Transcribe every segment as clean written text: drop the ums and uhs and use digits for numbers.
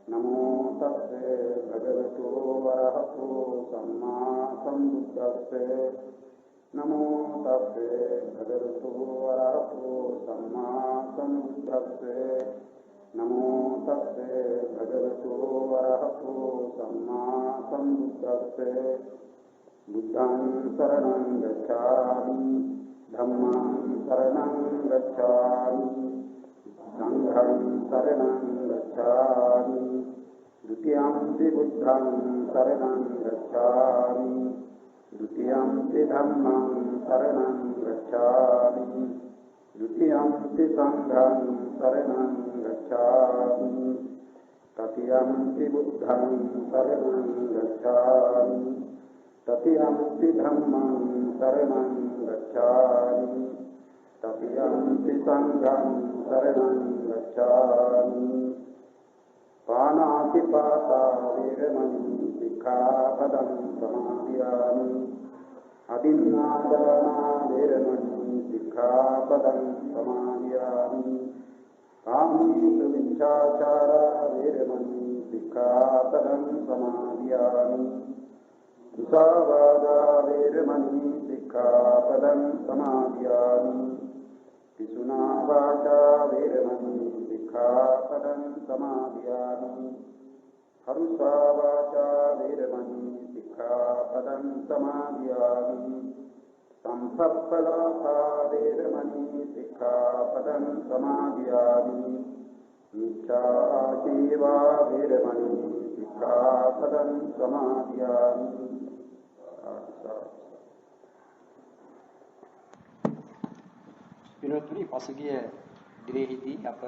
नमो तस्से भगवतो वरहतो सम्मा सम्बुद्धस्से नमो तस्से भगवतो वरहतो सम्मा सम्बुद्धस्से नमो तस्से भगवतो वरहतो सम्मा सम्बुद्धस्से बुद्धं शरणं गच्छामि धम्मं शरणं गच्छामि संघं शरणं गच्छामि द्वितीयंपि बुद्धं शरणं गच्छामि द्वितीयंपि धम्मं शरणं गच्छामि द्वितीयंपि संघं शरणं गच्छामि तृतीयंपि बुद्धं शरणं गच्छामि तृतीयंपि धम्मं शरणं गच्छामि तृतीयंपि संघं शरणं गच्छामि पानातिपाता वेरमणि सिक्खापदं समादयामि अदिन्नादाना वेरमणि सिक्खापदं समादयामि कामेषु मिथ्याचारा वेरमणि सिक्खापदं समादयामि मुसावादा वेरमणि सिक्खापदं समादयामि पिसुना वाचा वेरमणि सिक्खापदं समादयामि हरुषा वाचा वेरमणि सिक्खापदं समादयामि संसप्पलापा वेरमणि सिक्खापदं समादयामि मिथ्याजीवा वेरमणि सिक्खापदं समादयामि පිළිතුරු පසුගිය දිනෙහිදී අප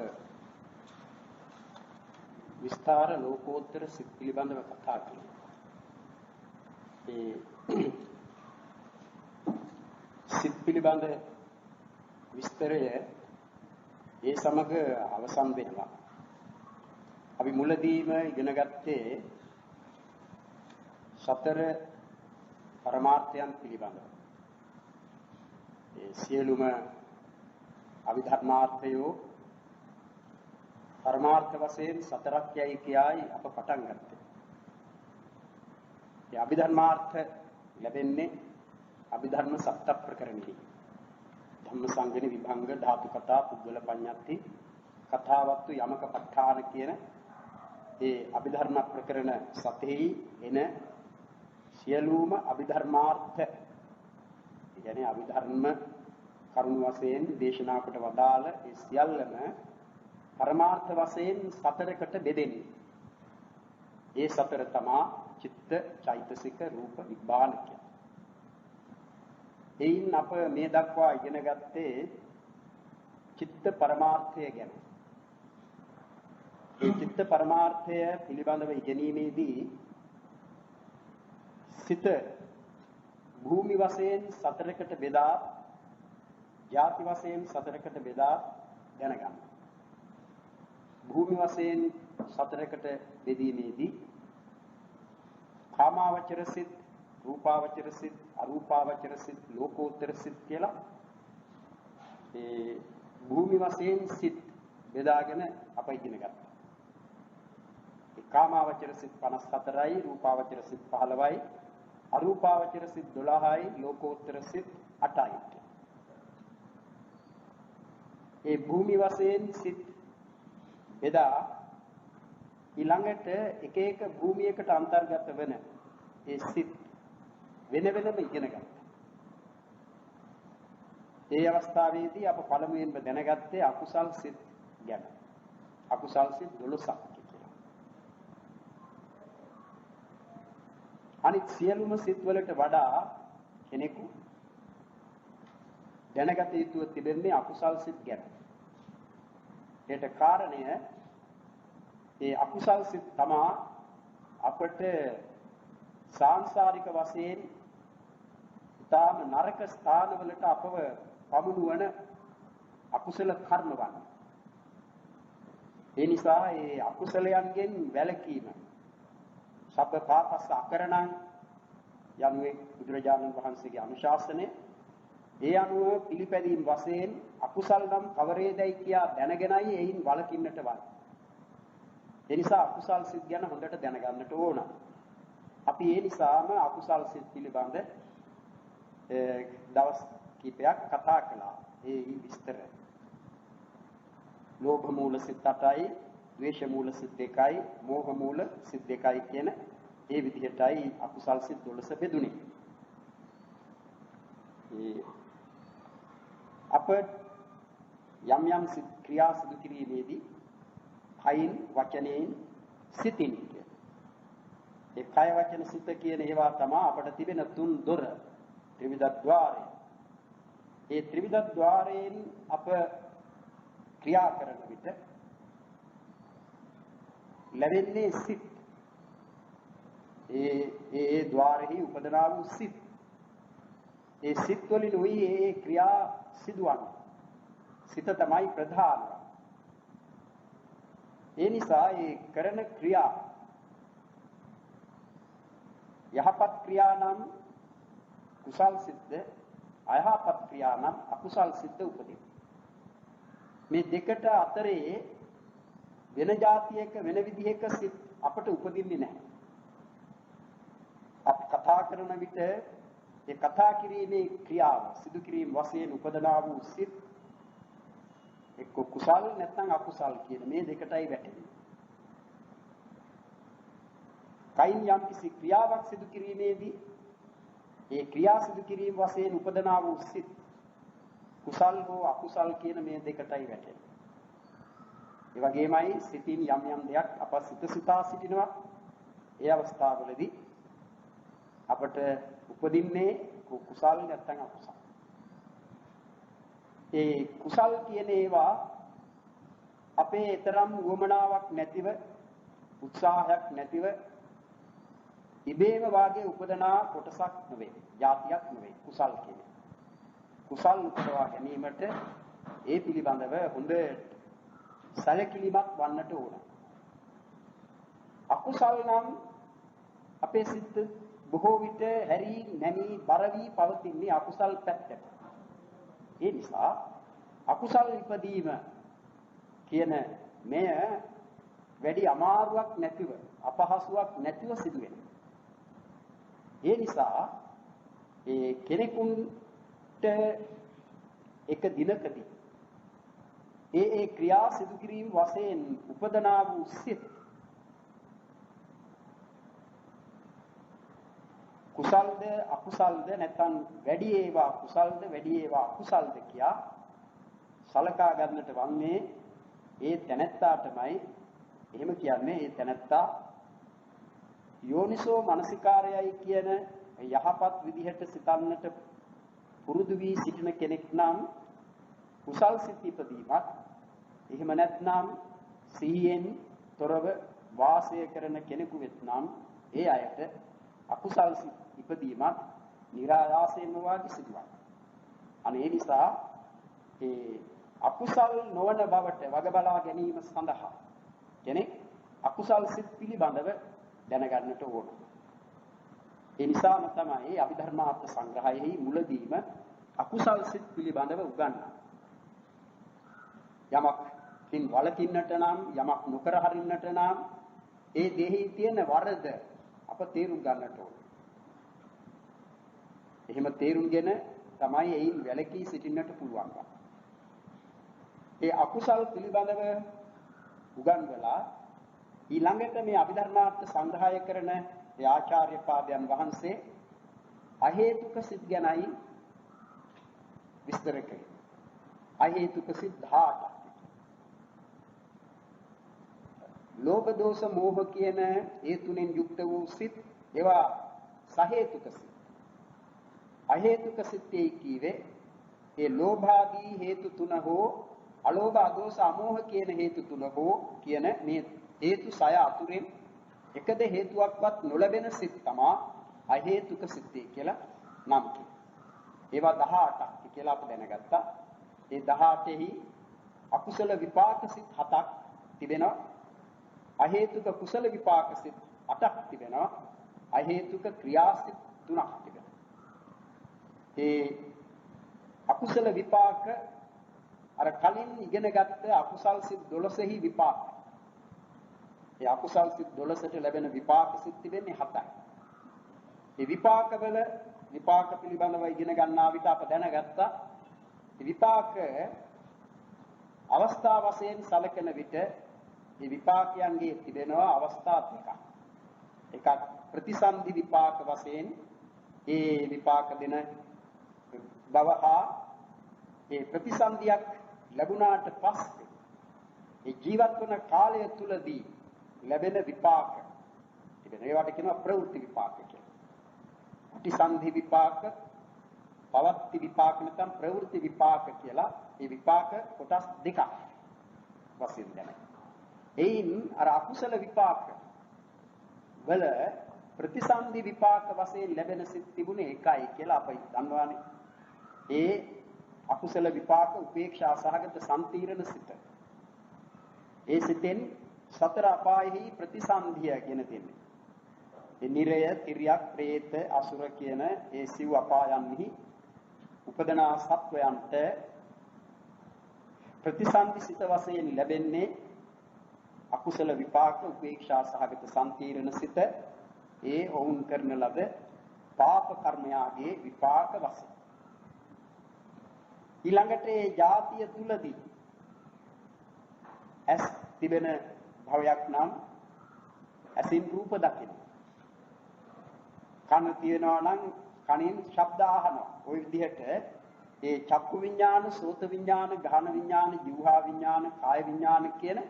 විස්තර ලෝකෝත්තර සිත් පිළිබඳව කතා කළා. ඒ සිත් පිළිබඳ විස්තරය ඒ සමග අවසන් වෙනවා. අපි මුලදීම ඉගෙන ගත්තේ සතර පරමාර්ථයන් පිළිබඳව. ඒ සියලුම අවිධර්මාර්ථයෝ පරමාර්ථ වශයෙන් සතරක් යයි කියයි අප පටන් ගත්තේ. මේ අවිධර්මාර්ථ ලැබෙන්නේ අවිධර්ම සත්‍ය ප්‍රකරණෙහි. ධම්ම සංගණ විභංග ධාතු කතා පුද්ගල පඤ්ඤාති කතාවත්තු යමක ප ဋ ාණ කියන ඒ අවිධර්ම ප්‍රකරණ සතෙහි එන සියලුම අවිධර්මාර්ථ කියන්නේ අවිධර්ම කරුණ වශයෙන් දේශනා කොට වදාළ ඒ සියල්ලම පරමාර්ථ වශයෙන් සතරකට බෙදෙන්නේ. ඒ සතර තමා චිත්ත, චෛතසික, රූප, විඥාන කියන. එයින් අප මේ දක්වා ඉගෙන ගත්තේ චිත්ත පරමාර්ථය ගැන. මේ චිත්ත පරමාර්ථය පිළිබඳව ඉගෙනීමේදී සිත භූමි වශයෙන් සතරකට බෙදා ಜಾති වශයෙන් සතරකට බෙදා දැනගන්න. භූමි වශයෙන් සතරකට බෙදීමේදී කාමාවචර සිත්, රූපාවචර සිත්, අරූපාවචර සිත්, ලෝකෝත්තර සිත් කියලා ඒ භූමි වශයෙන් සිත් බෙදාගෙන අප ඉගෙන ගත්තා. ඒ කාමාවචර සිත් 54යි, රූපාවචර සිත් 15යි, අරූපාවචර සිත් 12යි, ලෝකෝත්තර සිත් 8යි. ඒ භූමි වශයෙන් සිත් බෙදා ඊළඟට එක එක භූමියකට අන්තර්ගත වෙන ඒ සිත් වෙන වෙනම ඉගෙන ගත්තා. ඒ අවස්ථාවේදී අප පළමුවෙන්ම දැනගත්තේ අකුසල් සිත් ගැන. අකුසල් සිත් 12ක් කියලා. අනිත් සියලුම සිත් වලට වඩා කෙනෙකු දැනගත යුතුව තිබෙන්නේ අකුසල් සිත් ගැන. ඒට කාරණය ඒ අකුසල් සිත් තමා අපට සාංශාරික වශයෙන් තාම නරක ස්ථානවලට අපව පමුණුවන අකුසල කර්ම වන්නේ. ඒ නිසා ඒ අකුසලයන්ගෙන් වැළකීම සබ්බ පාපස්ස අකරණං යනුවේ බුදුරජාණන් වහන්සේගේ අනුශාසනය. ඒ අනුව පිළිපැදීම් වශයෙන් අකුසල් නම් කවරේදයි කියා දැනගෙනයි එයින් වළකින්නට වන්නේ. ඒ නිසා අකුසල් සිත් ගැන හොඳට දැනගන්නට ඕන. අපි ඒ නිසාම අකුසල් සිත් පිළිබඳ දවස් කිහිපයක් කතා කළා. ඒ විස්තර. ලෝභ මූල සිත් 8යි, ද්වේෂ මූල සිත් 2යි, මෝහ මූල සිත් 2යි කියන ඒ විදිහටයි අකුසල් සිත් 12 බෙදුනේ. අප යම් යම් ක්‍රියා සිදු කිරීමේදී කයින් වචනයෙන් සිතින් ඒ කය වචන සිත කියන ඒවා තමයි අපට තිබෙන තුන් දොර ත්‍රිවිධ ద్వාරය. ඒ ත්‍රිවිධ ద్వාරයෙන් අප ක්‍රියා කරන විට ලැබෙන්නේ සිත්. ඒ ద్వාරෙහි උපදනා වූ සිත්. ඒ සිත් වලින් උයි ඒ ක්‍රියා සිදුවන්නේ. සිත තමයි ප්‍රධාන. ඒ නිසා ඒ කරන ක්‍රියා යහපත් ක්‍රියා නම් කුසල් සිද්ද, අයහපත් ක්‍රියා නම් අකුසල් සිද්ද උපදින. මේ දෙකට අතරේ වෙන જાතියක වෙන විදිහක සිත් අපට උපදින්නේ නැහැ. අපි කතා කරන විට ඒ කතා කිරීමේ ක්‍රියාව සිදු කිරීම වශයෙන් උපදනා වූ සිත් එක්ක කුසල් නැත්නම් අකුසල් කියන මේ දෙකටයි වැටෙන්නේ. කයින් යම් කිසි ක්‍රියාවක් සිදු කිරීමේදී ඒ ක්‍රියා සිදු කිරීම වශයෙන් උපදනා වූ සිත් කුසල් හෝ අකුසල් කියන මේ දෙකටයි වැටෙන්නේ. ඒ වගේමයි සිතින් යම් යම් දෙයක් අප සිතා සිටිනවා. ඒ අවස්ථාවවලදී අපට උපදින්නේ කුසල් නැත්නම් අකුසල්. ඒ කුසල් කියන ඒවා අපේ තරම් උවමනාවක් නැතිව උත්සාහයක් නැතිව ඉබේම වාගේ උපදනා කොටසක් නෙවෙයි, જાතියක් නෙවෙයි කුසල් කියන්නේ. කුසල් උපදවා ගැනීමට ඒ පිළිබඳව හොඳ සැලකිලිමත් වන්නට ඕන. අකුසල් නම් අපේ සිත් බොහෝ විට හැරි නැමී බර වී පවතින්නේ අකුසල් පැත්තට. ඒ නිසා අකුසල් ඉපදීම කියන මෙය වැඩි අමාරුවක් නැතිව අපහසුයක් නැතිව සිදුවෙනවා. ඒ නිසා ඒ කෙනෙකුට එක දිනකදී ඒ ක්‍රියා සිදු කිරීම වශයෙන් උපදනා වූ සිත් කුසල්ද අකුසල්ද නැත්නම් වැඩි ඒවා කුසල්ද වැඩි ඒවා අකුසල්ද කියා සලකා ගන්නට වන්නේ ඒ තැනැත්තාටමයි. එහෙම කියන්නේ ඒ තැනැත්තා යෝනිසෝ මනසිකාරයයි කියන යහපත් විදිහට සිතන්නට පුරුදු වී සිටින කෙනෙක් නම් කුසල් සිත් ඉපදීමත් එහෙම නැත්නම් සිහියෙන් තොරව වාසය කරන කෙනෙකු වෙත්නම් ඒ අයට අකුසල් සිත් ඉපදීමත් නිරායාසයෙන්ම වාගේ සිදුවනවා. අනේ ඒ නිසා ඒ අකුසල් නොවන බවට වග බලා ගැනීම සඳහා කෙනෙක් අකුසල් සිත් පිළිබඳව දැනගන්නට ඕන. ඒ නිසාම තමයි අභිධර්මාර්ථ සංග්‍රහයෙහි මුලදීම අකුසල් සිත් පිළිබඳව උගන්වන්නේ. යමක්කින් වළකින්නට නම් යමක් නොකර හරින්නට නම් ඒ දෙහි තියෙන වරද අප තේරුම් ගන්නට ඕන. එහෙම තේරුම්ගෙන තමයි එයින් වැළකී සිටින්නට පුළුවන්. ඒ අකුසල් පිළිබඳව උගන්වලා ඊළඟට මේ අභිධර්මාර්ථ සංග්‍රහය කරන ඒ ආචාර්ය පාදයන් වහන්සේ අහේතුක සිත් ගැනයි විස්තර කළේ. අහේතුක සිත් 18ක්. ලෝභ දෝෂ මෝහ කියන ඒ තුනෙන් යුක්ත වූ සිත් ඒවා සහේතුක සිත්. අහේතුක සිත්යි කීවේ ඒ ලෝභාදී හේතු තුන හෝ අලෝභ අදෝෂ අමෝහ කියන හේතු තුන හෝ කියන මේ හේතු 6 අතුරෙන් එකද හේතුවක්වත් නොලැබෙන සිත් තමයි අහේතුක සිත්යි කියලා නම් කිව්වේ. ඒවා 18ක් කියලා අපි දැනගත්තා. ඒ 18හි අකුසල විපාක සිත් 7ක් තිබෙනවා. අහේතුක කුසල විපාක සිත් 8ක් තිබෙනවා. අහේතුක ක්‍රියා සිත් 3ක් තිබෙනවා. ඒ අකුසල විපාක අර කලින් ඉගෙනගත්ත අකුසල් සිත් 12හි විපාක. ඒ අකුසල් සිත් 12ට ලැබෙන විපාක සිත් තිබෙන්නේ 7යි. ඒ විපාකවල විපාක පිළිබඳව ඉගෙන ගන්නා විට අප දැනගත්තා ඒ විපාක අවස්ථා වශයෙන් සැලකෙන විට මේ විපාකයන්ගේ තිබෙනවා අවස්ථා දෙකක්. එකක් ප්‍රතිසන්දි විපාක වශයෙන් ඒ විපාක දෙන බව හා ඒ ප්‍රතිසන්දියක් ලැබුණාට පස්සේ ඒ ජීවත් වන කාලය තුලදී ලැබෙන විපාක තිබෙන ඒවට කියනවා ප්‍රවෘත්ති විපාක කියලා. ප්‍රතිසන්දි විපාක, පවත්ති විපාක නැත්නම් ප්‍රවෘත්ති විපාක කියලා මේ විපාක කොටස් දෙකක් වශයෙන් දැනෙනවා. එයින් අර අකුසල විපාක වල ප්‍රතිසන්දි විපාක වශයෙන් ලැබෙන සිත් තිබුණේ එකයි කියලා අපි දන්නවානේ. ඒ අකුසල විපාක උපේක්ෂා සහගත සම්තිරණ සිත. ඒ සිතෙන් සතර අපායෙහි ප්‍රතිසන්දිය කියන දෙන්නේ. ඒ නිරය, තිරියක්, പ്രേත, අසුර කියන ඒ සිව් අපායන්හි උපදනා සත්වයන්ට ප්‍රතිසන්දි සිත වශයෙන් ලැබෙන්නේ අකුසල විපාක උපේක්ෂා සහගත සම්තිරණ සිත. ඒ ඔවුන් කරන ලද පාප කර්මයාගේ විපාක වශයෙන්. ඊළඟට ඒ ජාතිය තුලදී ඇස් තිබෙන භවයක් නම් ඇසින් රූප දකින්න. කන තියනවා නම් කනින් ශබ්ද අහනවා. ওই විදිහට ඒ චක්කු විඥාන, සෝත විඥාන, ගාහන විඥාන, જીවහා විඥාන, කාය විඥාන කියන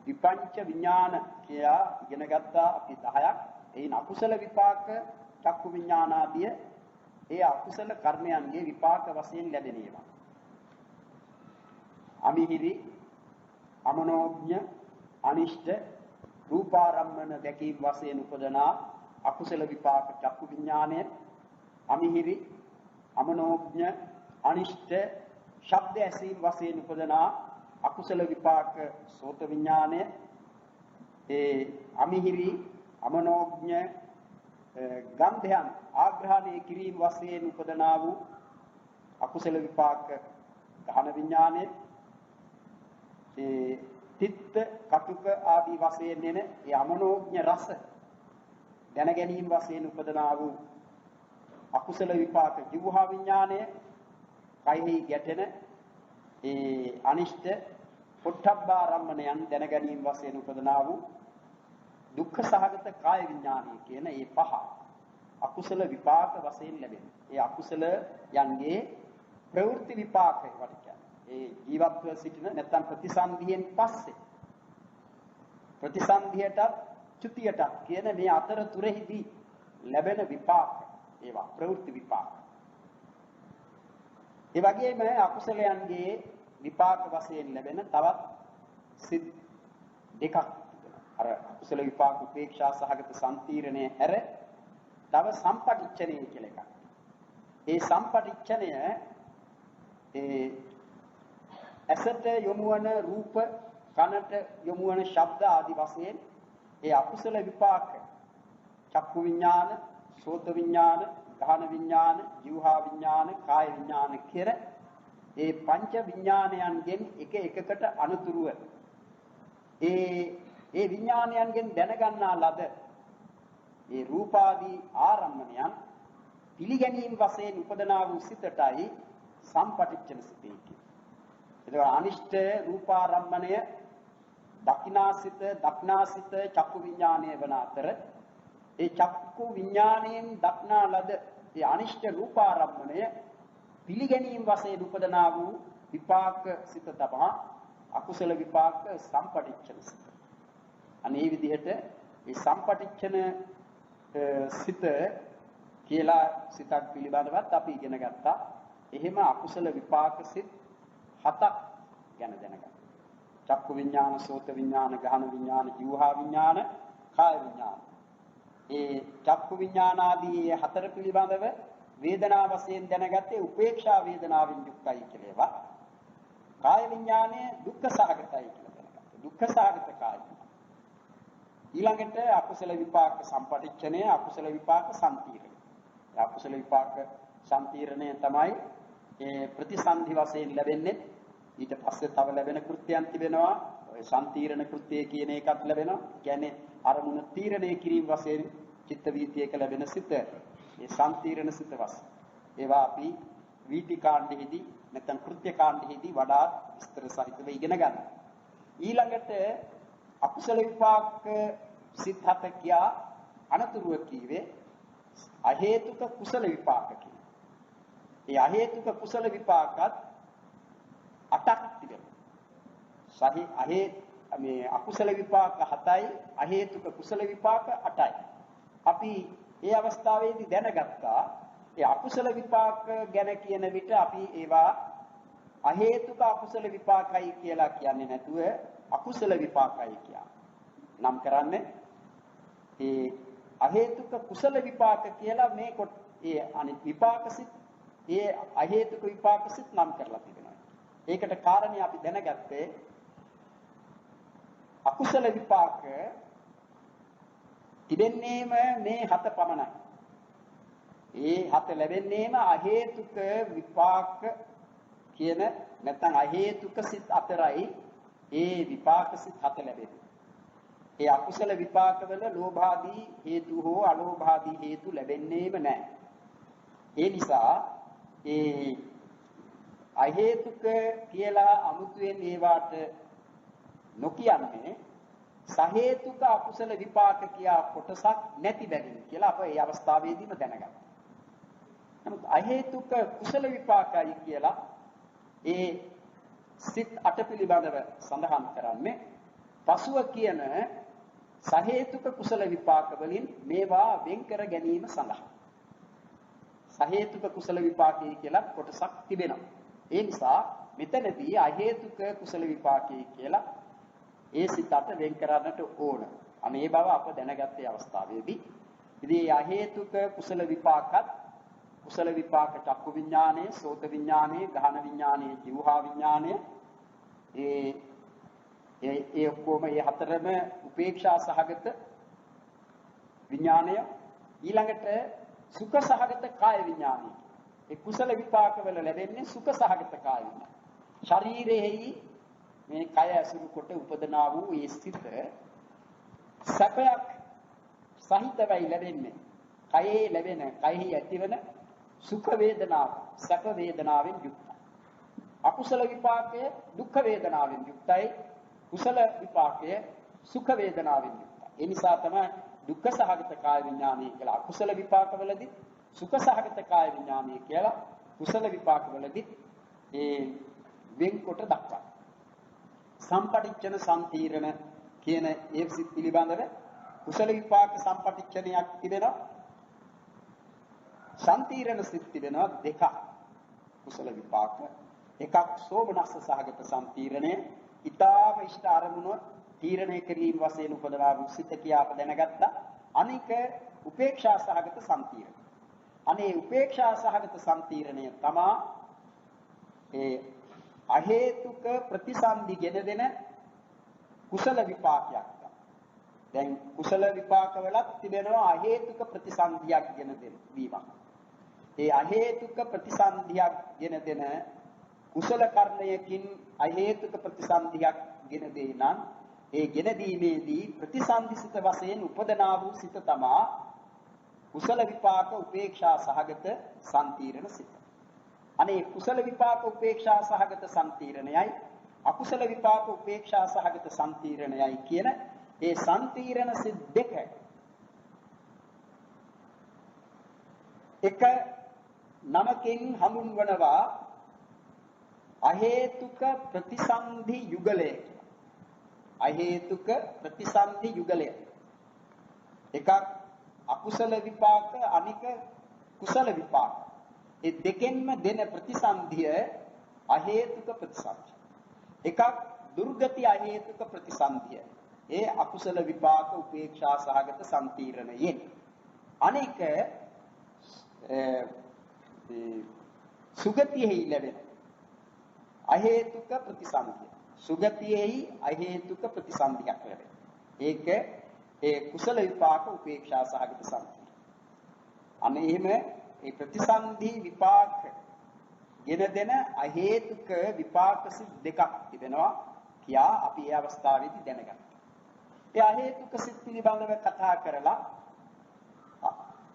විපංච විඥාන කියලා ඉගෙන ගත්තා අපි 10ක්. එයින් අකුසල විපාක චක්කු විඥානාදිය ඒ අකුසල කර්මයන්ගේ විපාක වශයෙන් ලැබෙන ඒවා. අමිහිරි, අමනෝඥ, අනිෂ්ඨ, රූපාරම්මන දැකීම් වශයෙන් උපදනා අකුසල විපාක චක්කු විඥානය, අමිහිරි, අමනෝඥ, අනිෂ්ඨ, ශබ්ද ඇසීම් වශයෙන් උපදනා අකුසල විපාක සෝත විඥානය, ඒ අමිහිරි, අමනෝඥ ගන්ධයන් ආග්‍රහණය කිරීම වශයෙන් උපදනා වූ අකුසල විපාක ගහන විඥානයේ ඒ තිත්ත කටුක ආදී වශයෙන් එන ඒ අමනෝඥ රස දැන ගැනීම වශයෙන් උපදනා වූ අකුසල විපාක જીවහා විඥානය කයෙහි ගැටෙන ඒ අනිෂ්ඨ පොට්ටබ්බාරම්මණයන් දැන ගැනීම වශයෙන් උපදනා වූ දුක්ඛ සහගත කාය විඥානය කියන මේ පහ අකුසල විපාක වශයෙන් ලැබෙන. ඒ අකුසල යන්ගේ ප්‍රවෘත්ති විපාකය වට කියන්නේ. ඒ ජීවත්ව සිටින නැත්නම් ප්‍රතිසන්දියෙන් පස්සේ ප්‍රතිසන්දියට චුතියට කියන මේ අතරතුරෙහිදී ලැබෙන විපාක ඒවා ප්‍රවෘත්ති විපාක. ඒ වගේම අකුසලයන්ගේ විපාක වශයෙන් ලැබෙන තවත් සිත් දෙකක් අර අකුසල විපාක උපේක්ෂා සහගත සම්තිරණය හැර තව සම්පටිච්ඡනය කියලා එකක්. ඒ සම්පටිච්ඡනය ඒ ඇසට යොමු වන රූප, කනට යොමු වන ශබ්ද ආදී වශයෙන් ඒ අකුසල විපාක චක්කු විඥාන, සෝත විඥාන, ගාහන විඥාන, જીවහා විඥාන, කාය විඥාන කෙර ඒ පංච විඥානයන්ගෙන් එක එකකට අනුතුරුව ඒ විඥානයන්ගෙන් දැනගන්නා ලද ඒ රූපාදී ආරම්මණයන් පිළිගැනීම වශයෙන් උපදනා වූ සිතටයි සම්පටිච්ඡන සිතේ කියන්නේ. එතකොට අනිෂ්ඨ රූපාරම්මණය දක්නාසිත චක්කු විඥානය වන අතර ඒ චක්කු විඥාණයෙන් දක්නා ලද ඒ අනිෂ්ඨ රූපාරම්මණය පිළිගැනීම වශයෙන් උපදනා වූ විපාක සිත තමයි අකුසල විපාක සම්පටිච්ඡන සිත. අනේ විදිහට මේ සම්පටිච්ඡන සිත කියලා සිතක් පිළිබඳවත් අපි ඉගෙන ගත්තා. එහෙම අකුසල විපාක සිත් 7ක් ගැන දැනගන්න. චක්කු විඥාන, සෝත විඥාන, ගාහන විඥාන, જીවහා විඥාන, කාය විඥාන. ඒ චක්කු විඥාන ආදී 4 පිළිබඳව වේදනා වශයෙන් දැනගත්තේ උපේක්ෂා වේදනාවෙන් යුක්තයි කියලා ඒවා. කාය විඥානය දුක්ඛ සහගතයි කියලා දැනගත්තා. දුක්ඛ සහගත කාය. ඊළඟට අකුසල විපාක සම්පටිච්ඡනය, අකුසල විපාක සම්තිරණය. අකුසල විපාක සම්තිරණය තමයි ඒ ප්‍රතිසන්දි වශයෙන් ලැබෙන්නේ. ඊට පස්සේ තව ලැබෙන කෘත්‍යයන් තිබෙනවා. සම්තිරණ කෘත්‍යය කියන එකත් ලැබෙනවා. කියන්නේ අරමුණ තීරණය කිරීම වශයෙන් චිත්ත වීතියක ලැබෙන සිත. ඒ සම්තිරණ සිත වශයෙන්. ඒවා අපි වීති කාණ්ඩෙහිදී නැත්නම් කෘත්‍ය කාණ්ඩෙහිදී වඩා විස්තර සහිතව ඉගෙන ගන්නවා. ඊළඟට අකුසල විපාක සිත් හත කියා අනතුරුව කීවේ අහේතුක කුසල විපාක කියලා. ඒ අහේතුක කුසල විපාකත් 8ක් තිබෙනවා. මේ අකුසල විපාක 7යි අහේතුක කුසල විපාක 8යි. අපි මේ අවස්ථාවේදී දැනගත්තා ඒ අකුසල විපාක ගැන කියන විට අපි ඒවා අහේතුක අකුසල විපාකයි කියලා කියන්නේ නැතුව අකුසල විපාකයි කියලා නම් කරන්නේ. ඒ අහේතුක කුසල විපාක කියලා මේ ඒ අනිත් විපාකසිත ඒ අහේතුක විපාකසිත නම් කරලා තිබෙනවා. ඒකට කාරණේ අපි දැනගත්තේ අකුසල විපාක තිබෙන්නේම මේ 7 පමණයි. ඒ 7 ලැබෙන්නේම අහේතුක විපාක කියන නැත්නම් අහේතුක සිත් අතරයි ඒ විපාක සිත් 7 ලැබෙන්නේ. ඒ අකුසල විපාකවල ලෝභාදී හේතු හෝ අලෝභාදී හේතු ලැබෙන්නේම නැහැ. ඒ නිසා ඒ අහේතුක කියලා අමුතුවෙන් ඒවාට නොකියන්නේ සහේතුක අකුසල විපාක කියා කොටසක් නැති බැවින් කියලා අප මේ අවස්ථාවේදීම දැනගන්නවා. නමුත් අහේතුක කුසල විපාකයි කියලා ඒ සිත් 8 පිළිබඳව සඳහන් කරන්නේ පසුව කියන සහේතුක කුසල විපාක වලින් මේවා වෙන් කර ගැනීම සඳහා. සහේතුක කුසල විපාකයි කියලා කොටසක් තිබෙනවා. ඒ නිසා මෙතනදී අහේතුක කුසල විපාකයි කියලා ඒ සිත් 8 වෙන් කරන්නට ඕන. අනේ බව අප දැනගත්තේ අවස්ථාවේදී. ඉතින් මේ අහේතුක කුසල විපාකත් කුසල විපාක චක්කු විඥානය, සෝත විඥානය, ගාහන විඥානය, જીවහා විඥානය ඒ ඔක්කොම මේ හතරම උපේක්ෂා සහගත විඥානය. ඊළඟට සුඛ සහගත කාය විඥානය. ඒ කුසල විපාක වල ලැබෙන්නේ සුඛ සහගත කාය විඥානය. ශරීරෙහි මේ කය ඇසුරු කොට උපදනා වූ ඒ සිත සැපයක් සහිතවයි ලැබෙන්නේ. කයේ ලැබෙන කයෙහි ඇතිවන සුඛ වේදනාව සැප වේදනාවෙන් යුක්තයි. අකුසල විපාකයේ දුක්ඛ වේදනාවෙන් යුක්තයි. කුසල විපාකයේ සුඛ වේදනාවෙන් යුක්තයි. ඒ නිසා තමයි දුක්ඛ සහගත කාය විඥානය කියලා අකුසල විපාකවලදී සුඛ සහගත කාය විඥානය කියලා කුසල විපාකවලදී ඒ වෙන්කොට දක්වනවා. සම්පටිච්ඡන සම්තිරණ කියන ඒ සිත් පිළිබඳව කුසල විපාක සම්පටිච්ඡනයක් තිබෙනවා. සම්තිරණ සිත් තිබෙනවා දෙකක්. කුසල විපාක එකක් සෝමනස්ස සහගත සම්තිරණය. ඊතාව ඉෂ්ඨ අරමුණ තීරණය කිරීම වශයෙන් උපදවා වූ සිත කියා අප දැනගත්තා. අනික උපේක්ෂා සහගත සම්තිරණ. අනේ උපේක්ෂා සහගත සම්තිරණය තමා ඒ අහේතුක ප්‍රතිසන්දි ගෙන දෙන කුසල විපාකයක්. දැන් කුසල විපාකවලත් තිබෙනවා අහේතුක ප්‍රතිසන්දියක් ගෙන දෙන වීමක්. ඒ අහේතුක ප්‍රතිසන්දියක් ගෙන දෙන කුසල කර්ණයකින් අහේතුක ප්‍රතිසන්දියක් ගෙන දෙයි නම් ඒ ගෙන දීමේදී ප්‍රතිසන්දිසිත වශයෙන් උපදනා වූ සිත තමා කුසල විපාක උපේක්ෂා සහගත සම්තිරණ සිත. අනේ කුසල විපාක උපේක්ෂා සහගත සම්තිරණයයි අකුසල විපාක උපේක්ෂා සහගත සම්තිරණයයි කියන ඒ සම්තිරණ සිත් දෙක එක නමකින් හඳුන්වනවා අහේතුක ප්‍රතිසන්ධි යුගලය කියලා. අහේතුක ප්‍රතිසන්ධි යුගලය. එකක් අකුසල විපාක අනික කුසල විපාක. ඒ දෙකෙන්ම දෙන ප්‍රතිසන්ධිය අහේතුක ප්‍රතිසන්ධිය. එකක් දුර්ගති අහේතුක ප්‍රතිසන්ධිය. ඒ අකුසල විපාක උපේක්ෂා සහගත සම්තිරණයෙන්. අනික සුගතියෙහි ලැබෙන අහේතුක ප්‍රතිසන්ධිය. සුගතියෙහි අහේතුක ප්‍රතිසන්ධියක් ලැබෙන. ඒක ඒ කුසල විපාක උපේක්ෂා සහගත සම්තිරණ. අනේ එහෙම ඒ ප්‍රතිසන්ධි විපාක ගෙන දෙන අහේතුක විපාක සිත් දෙකක් තිබෙනවා. කියා අපි ඒ අවස්ථාවේදී දැනගත්තා. ඒ අහේතුක සිත් පිළිබඳව කතා කරලා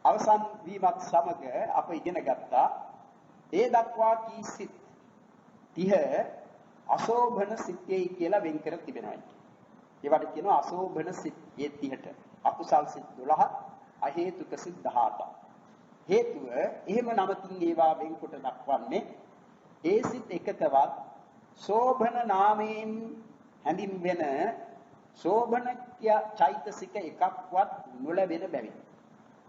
අවසන් වීමත් සමග අප ඉගෙන ගත්තා ඒ දක්වා කී සිත් 30 අශෝභන සිත්යයි කියලා වෙන් කර තිබෙනවා. ඒවට කියනවා අශෝභන සිත්. ඒ 30ට අකුසල් සිත් 12, අහේතුක සිත් 18. හේතුව එහෙම නමකින් ඒවා වෙන්කොට දක්වන්නේ ඒ සිත් එකකවත් ශෝභන නාමයෙන් හැඳින්වෙන ශෝභන චෛතසික එකක්වත් නොලැබෙන බැවින්.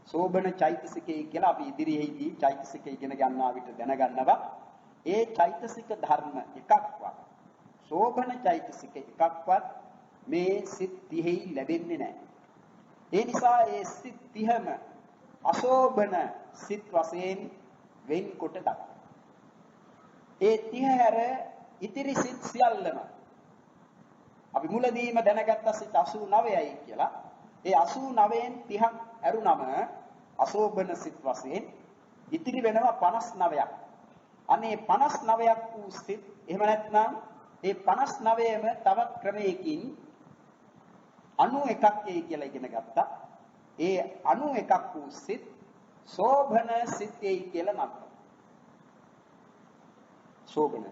ශෝභන චෛතසිකය කියලා අපි ඉදිරියේදී චෛතසික ඉගෙන ගන්නා විට දැනගන්නවා. ඒ චෛතසික ධර්ම එකක්වත් ශෝභන චෛතසික එකක්වත් මේ සිත් 30 ලැබෙන්නේ නැහැ. ඒ නිසා ඒ සිත් 30ම අශෝභන සිත් වශයෙන් වෙන්කොට දක්වනවා. ඒ 30 හැර ඉතිරි සිත් සියල්ලම අපි මුලදීම දැනගත්ත සිත් 89යි කියලා. ඒ 89න් 30ක් ඇරුණම අශෝභන සිත් වශයෙන් ඉතිරි වෙනවා 59ක්. අනේ 59ක් වූ සිත් එහෙම නැත්නම් ඒ 59ම තවත් ක්‍රමයකින් 91ක් කියලා ඉගෙන ගත්තා. ඒ 91ක් වූ සිත් ශෝභන සිත්යයි කියලා නම් කරනවා. ශෝභන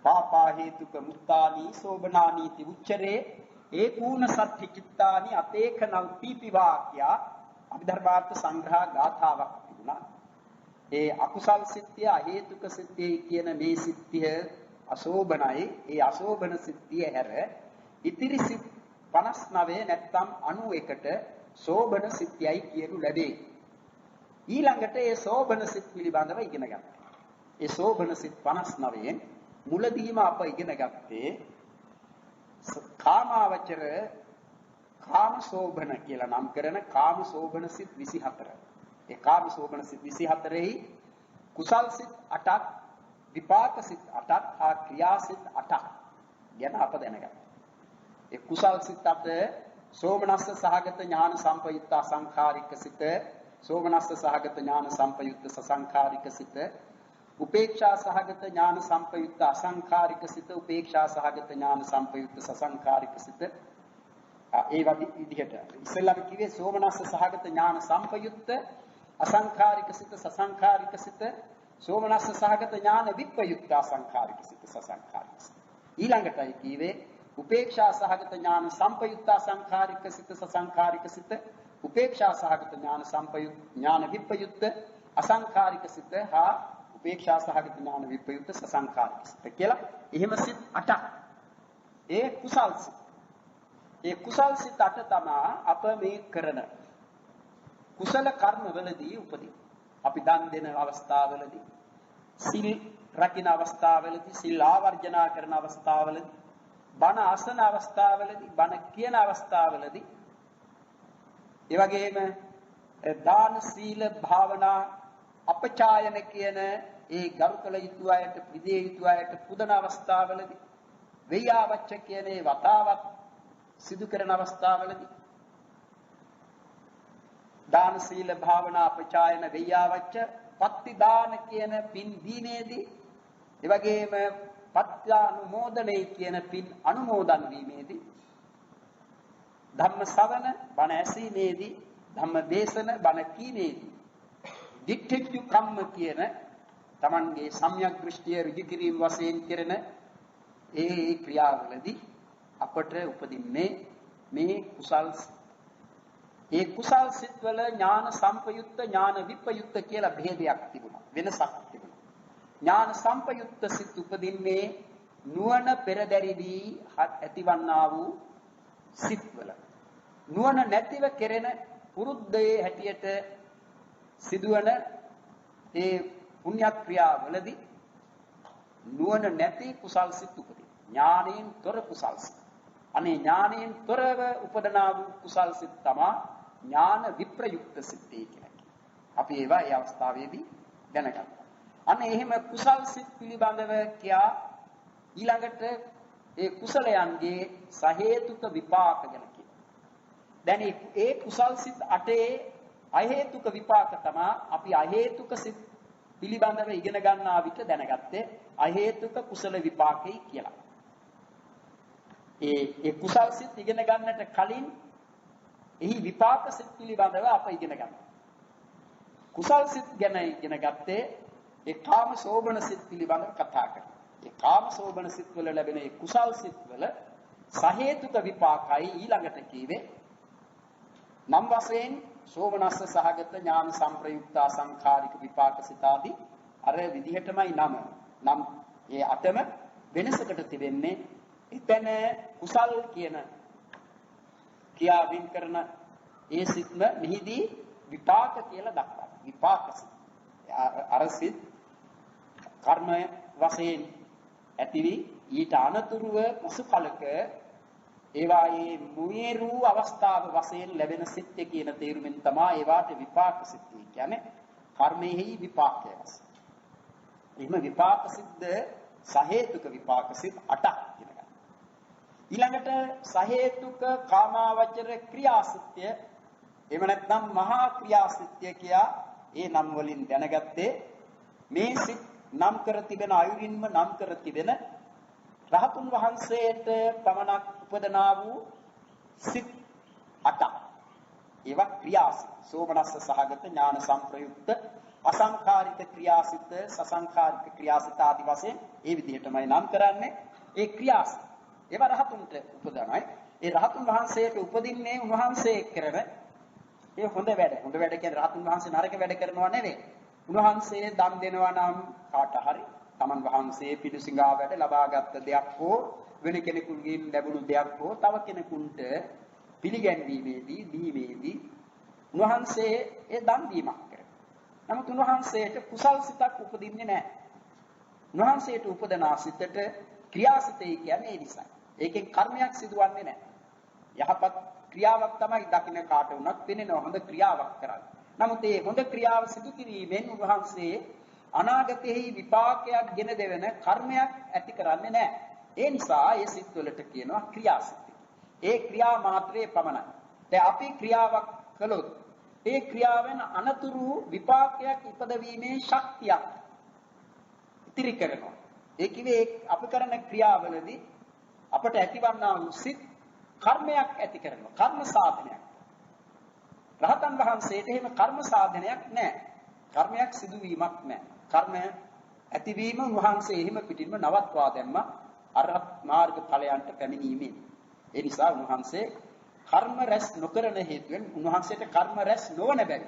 පාපා හේතුක මුත්තානි ශෝභනානීති උච්චරේ ඒකූණ සත්‍ය චිත්තානි අතේකනං පීපිවාක්‍යා අභිධර්මාර්ථ සංග්‍රහ ගාථාවක් තිබුණා. ඒ අකුසල් සිත්ය අහේතුක සිත්යයි කියන මේ සිත්ය අශෝභනයි. ඒ අශෝභන සිත්ය හැර ඉතිරි සිත් 59 නැත්නම් 91ට ශෝභන සිත්යයි කියනු ලැබේ. ඊළඟට ඒ ශෝභන සිත් පිළිබඳව ඉගෙන ගන්නවා. ඒ ශෝභන සිත් 59න් මුලදීම අප ඉගෙන ගත්තේ කාමාවචර කාම ශෝභන කියලා නම් කරන කාම ශෝභන සිත් 24. ඒ කාම ශෝභන සිත් 24හි කුසල් සිත් 8ක්, විපාක සිත් 8ක්, හා ක්‍රියා සිත් 8ක් ගැන අප දැනගත්තා. ඒ කුසල් සිත් 8 සෝමනස්ස සහගත ඥාන සම්පයුක්ත අසංඛාරික සිත, සෝමනස්ස සහගත ඥාන සම්පයුක්ත සසංඛාරික සිත, උපේක්ෂා සහගත ඥාන සම්පයුක්ත අසංඛාරික සිත, උපේක්ෂා සහගත ඥාන සම්පයුක්ත සසංඛාරික සිත. ඒ විදිහට ඉස්සෙල්ලාම කිව්වේ සෝමනස්ස සහගත ඥාන සම්පයුක්ත අසංඛාරික සිත, සසංඛාරික සිත, සෝමනස්ස සහගත ඥාන විප්පයුක්ත අසංඛාරික සිත, සසංඛාරික සිත. ඊළඟටයි කිව්වේ උපේක්ෂා සහගත ඥාන සම්පයුක්ත අසංඛාරික සිත, සසංඛාරික සිත, උපේක්ෂා සහගත ඥාන සම්පයුක්ත ඥාන විප්පයුක්ත අසංඛාරික සිත හා උපේක්ෂා සහගත ඥාන විප්‍රයුක්ත සසංඛාරික සිත කියලා. එහෙම සිත් 8ක්. ඒ කුසල් සිත්. ඒ කුසල් සිත් 8 තමයි අප මේ කරන කුසල කර්මවලදී උපදී. අපි දන් දෙන අවස්ථාවලදී, සිල් රකින්න අවස්ථාවලදී, සිල් ආවර්ජනා කරන අවස්ථාවලදී, බණ අසන අවස්ථාවලදී, බණ කියන අවස්ථාවලදී, ඒ වගේම දාන සීල භාවනා අපචායන කියන ඒ ගරුකල යුතු අයට, විදේ යුතු අයට පුදන අවස්ථාවලදී, වෙයාවච්ච කියන ඒ වතාවත් සිදු කරන අවස්ථාවලදී, දාන සීල භාවනා අපචායන වෙයාවච්ච පත්ති දාන කියන පින් දීමේදී, ඒ වගේම පත්‍යානුමෝදනයේ කියන පින් අනුමෝදන් වීමේදී, ධම්ම ශ්‍රවණ බණ ඇසීමේදී, ධම්ම දේශන බණ කීමේදී, දිට්ඨිජ්ජු කම්ම කියන තමන්ගේ සම්‍යක් දෘෂ්ටිය ඍජු කිරීම වශයෙන් කරන ඒ ක්‍රියාවලදී අපට උපදින්නේ මේ කුසල්. ඒ කුසල් සිත්වල ඥාන සම්පයුක්ත ඥාන විප්‍රයුක්ත කියලා භේදයක් තිබුණා. වෙනසක් තිබුණා. ඥාන සම්පයුක්ත සිත් උපදින්නේ නුවණ පෙරදැරිදී ඇතිවන්නා වූ සිත්වල. නුවණ නැතිව කෙරෙන පුරුද්දේ හැටියට සිදුවන ඒ පුණ්‍ය ක්‍රියාවලදී නුවණ නැති කුසල් සිත් උපදී. ඥානයෙන් තොර කුසල් සිත්. අනේ ඥානයෙන් තොරව උපදනා වූ කුසල් සිත් තමයි ඥාන විප්‍රයුක්ත සිත් කියලා. අපි ඒවා ඒ අවස්ථාවේදී දැනගන්නවා. අනේ එහෙම කුසල් සිත් පිළිබඳව කියා ඊළඟට ඒ කුසලයන්ගේ සහේතුක විපාක ගැන කියනවා. දැන් ඒ කුසල් සිත් 8 අහේතුක විපාක තමයි අපි අහේතුක සිත් පිළිබඳව ඉගෙන ගන්නා විට දැනගත්තේ අහේතුක කුසල විපාකයි කියලා. ඒ කුසල් සිත් ඉගෙන ගන්නට කලින් එහි විපාක සිත් පිළිබඳව අප ඉගෙන ගන්නවා. කුසල් සිත් ගැන ඉගෙන ගත්තේ ඒ කාම සෝබන සිත් පිළිබඳව කතා කරනවා. ඒ කාම සෝබන සිත් වල ලැබෙන ඒ කුසල් සිත් වල සහේතුක විපාකයි ඊළඟට කීවේ. නම් වශයෙන් සෝමනස්ස සහගත ඥාන සංප්‍රයුක්ත අසංඛාරික විපාක සිත ආදී අර විදිහටමයි නම් ඒ අටම වෙනසකට තිබෙන්නේ එතන කුසල් කියන ක්‍රියාවෙන් කරන ඒ සිත්ම මෙහිදී විපාක කියලා දක්වනවා. විපාක සිත් අර සිත් කර්ම වශයෙන් ඇතිවි ඊට අනතුරුව පසු කලක ඒවායේ මුයේරු අවස්ථාව වශයෙන් ලැබෙන සිත් කියන තේරුමෙන් තමයි ඒවාට විපාක සිත් කියන්නේ. කර්මෙහි විපාකය වශයෙන්. එහෙම විපාක සිද්ද සහේතුක විපාක සිත් 8ක් කියනවා. ඊළඟට සහේතුක කාමාවචර ක්‍රියාසිතය එහෙම නැත්නම් මහා ක්‍රියාසිතය කියා ඒ නම් වලින් දැනගත්තේ මේ සිත් නම් කර තිබෙන අයුරින්ම නම් කර තිබෙන රහතුන් වහන්සේට පමණක් උපදනා වූ සිත් 8ක්. ඒවා ක්‍රියාසිත. සෝමනස්ස සහගත ඥාන සංප්‍රයුක්ත අසංඛාරික ක්‍රියාසිත, සසංඛාරික ක්‍රියාසිත ආදී වශයෙන් ඒ විදිහටමයි නම් කරන්නේ. ඒ ක්‍රියාසිත. ඒවා රහතුන්ට උපදනයි. ඒ රහතුන් වහන්සේට උපදින්නේ උන්වහන්සේ කරන ඒ හොඳ වැඩ. හොඳ වැඩ කියන්නේ රහතුන් වහන්සේ නරක වැඩ කරනවා නෙවෙයි. උන්වහන්සේ දන් දෙනවා නම් කාට හරි තමන් වහන්සේ පිළිසිඟා වැඩ ලබාගත් දෙයක් හෝ වෙන කෙනෙකුගෙන් ලැබුණු දෙයක් හෝ තව කෙනෙකුට පිළිගැන්වීමේදී දීමේදී උන්වහන්සේ ඒ දන් දීමක් කරනවා. නමුත් උන්වහන්සේට කුසල් සිතක් උපදින්නේ නැහැ. උන්වහන්සේට උපදනා සිතට ක්‍රියාසිතේ කියන්නේ ඒ නිසා. ඒකෙන් කර්මයක් සිදුවන්නේ නැහැ. යහපත් ක්‍රියාවක් තමයි දකින්න කාට වුණත් පෙනෙන හොඳ ක්‍රියාවක් කරන්නේ. නමුත් මේ හොඳ ක්‍රියාව සිදු කිරීමෙන් උන්වහන්සේ අනාගතයේ විපාකයක් ගෙන දෙවෙන කර්මයක් ඇති කරන්නේ නැහැ. ඒ නිසා ඒ සිත් වලට කියනවා ක්‍රියාසිත. ඒ ක්‍රියා මාත්‍රේ පමණයි. දැන් අපි ක්‍රියාවක් කළොත් ඒ ක්‍රියාවෙන් අනතුරු විපාකයක් ඉපදවීමේ ශක්තියක් ඉතිරි කරනවා. ඒ කිව්වේ අපි කරන ක්‍රියාවලදී අපට ඇතිවන්නා වූ සිත් කර්මයක් ඇති කරනවා. කර්ම සාධනයක්. රහතන් වහන්සේට එහෙම කර්ම සාධනයක් නැහැ. කර්මයක් සිදුවීමක් නැහැ. කර්ම ඇතිවීම උන්වහන්සේ එහෙම පිටින්ම නවත්වා දැම්මා අරහත් මාර්ග ඵලයන්ට පැමිණීමෙන්. ඒ නිසා උන්වහන්සේ කර්ම රැස් නොකරන හේතුවෙන් උන්වහන්සේට කර්ම රැස් නොවන බැරි.